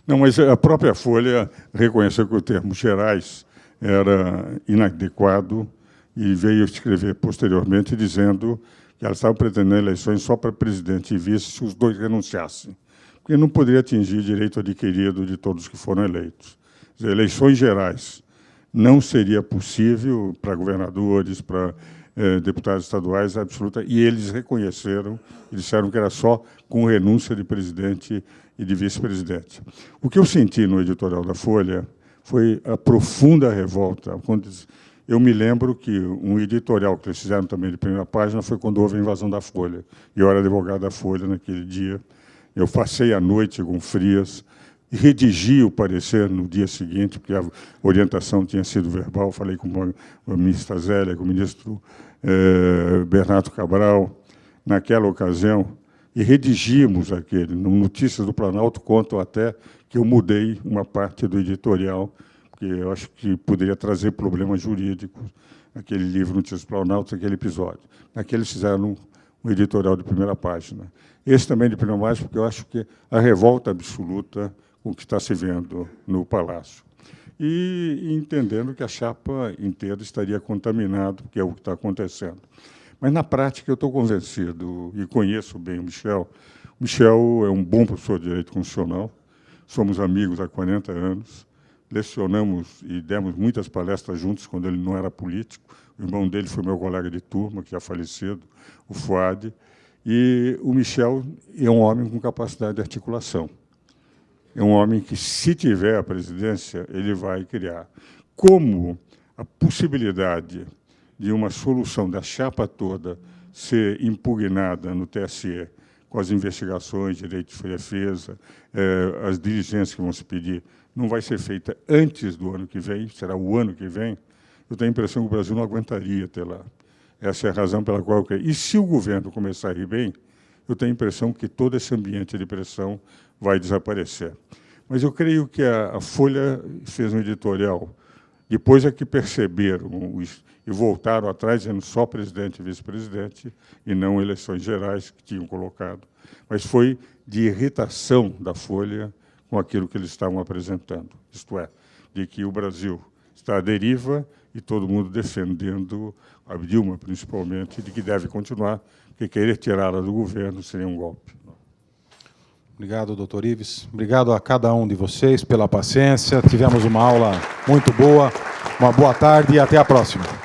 Não, mas a própria Folha reconheceu que o termo gerais era inadequado e veio escrever posteriormente dizendo que ela estava pretendendo eleições só para presidente e vice se os dois renunciassem, porque não poderia atingir direito adquirido de todos que foram eleitos. Quer dizer, eleições gerais não seria possível para governadores, para deputados estaduais, absoluta, e eles reconheceram e disseram que era só com renúncia de presidente e de vice-presidente. O que eu senti no editorial da Folha foi a profunda revolta. Eu me lembro que um editorial que eles fizeram também de primeira página foi quando houve a invasão da Folha. Eu era advogado da Folha naquele dia. Eu passei a noite com frias, redigi o parecer no dia seguinte, porque a orientação tinha sido verbal. Falei com a ministra Zélia, com o ministro Bernardo Cabral, naquela ocasião, e redigimos aquele. No Notícias do Planalto, conto até que eu mudei uma parte do editorial, porque eu acho que poderia trazer problemas jurídicos, aquele livro Notícias do Planalto, aquele episódio. Naquele eles fizeram um editorial de primeira página. Esse também de primeira página, porque eu acho que a revolta absoluta com o que está se vendo no Palácio. E entendendo que a chapa inteira estaria contaminada, que é o que está acontecendo. Mas, na prática, eu estou convencido, e conheço bem o Michel. O Michel é um bom professor de Direito Constitucional, somos amigos há 40 anos, lecionamos e demos muitas palestras juntos quando ele não era político. O irmão dele foi meu colega de turma, que já falecido, o Fuad. E o Michel é um homem com capacidade de articulação. É um homem que, se tiver a presidência, ele vai criar. Como a possibilidade de uma solução da chapa toda ser impugnada no TSE com as investigações, direito de defesa, as diligências que vão se pedir, não vai ser feita antes do ano que vem, será o ano que vem, eu tenho a impressão que o Brasil não aguentaria até lá. Essa é a razão pela qual eu creio. E se o governo começar a ir bem, eu tenho a impressão que todo esse ambiente de pressão vai desaparecer. Mas eu creio que a Folha fez um editorial, depois é que perceberam e voltaram atrás, dizendo só presidente e vice-presidente, e não eleições gerais que tinham colocado. Mas foi de irritação da Folha com aquilo que eles estavam apresentando, isto é, de que o Brasil está à deriva e todo mundo defendendo, a Dilma principalmente, de que deve continuar, porque querer tirá-la do governo seria um golpe. Obrigado, doutor Ives. Obrigado a cada um de vocês pela paciência. Tivemos uma aula muito boa. Uma boa tarde e até a próxima.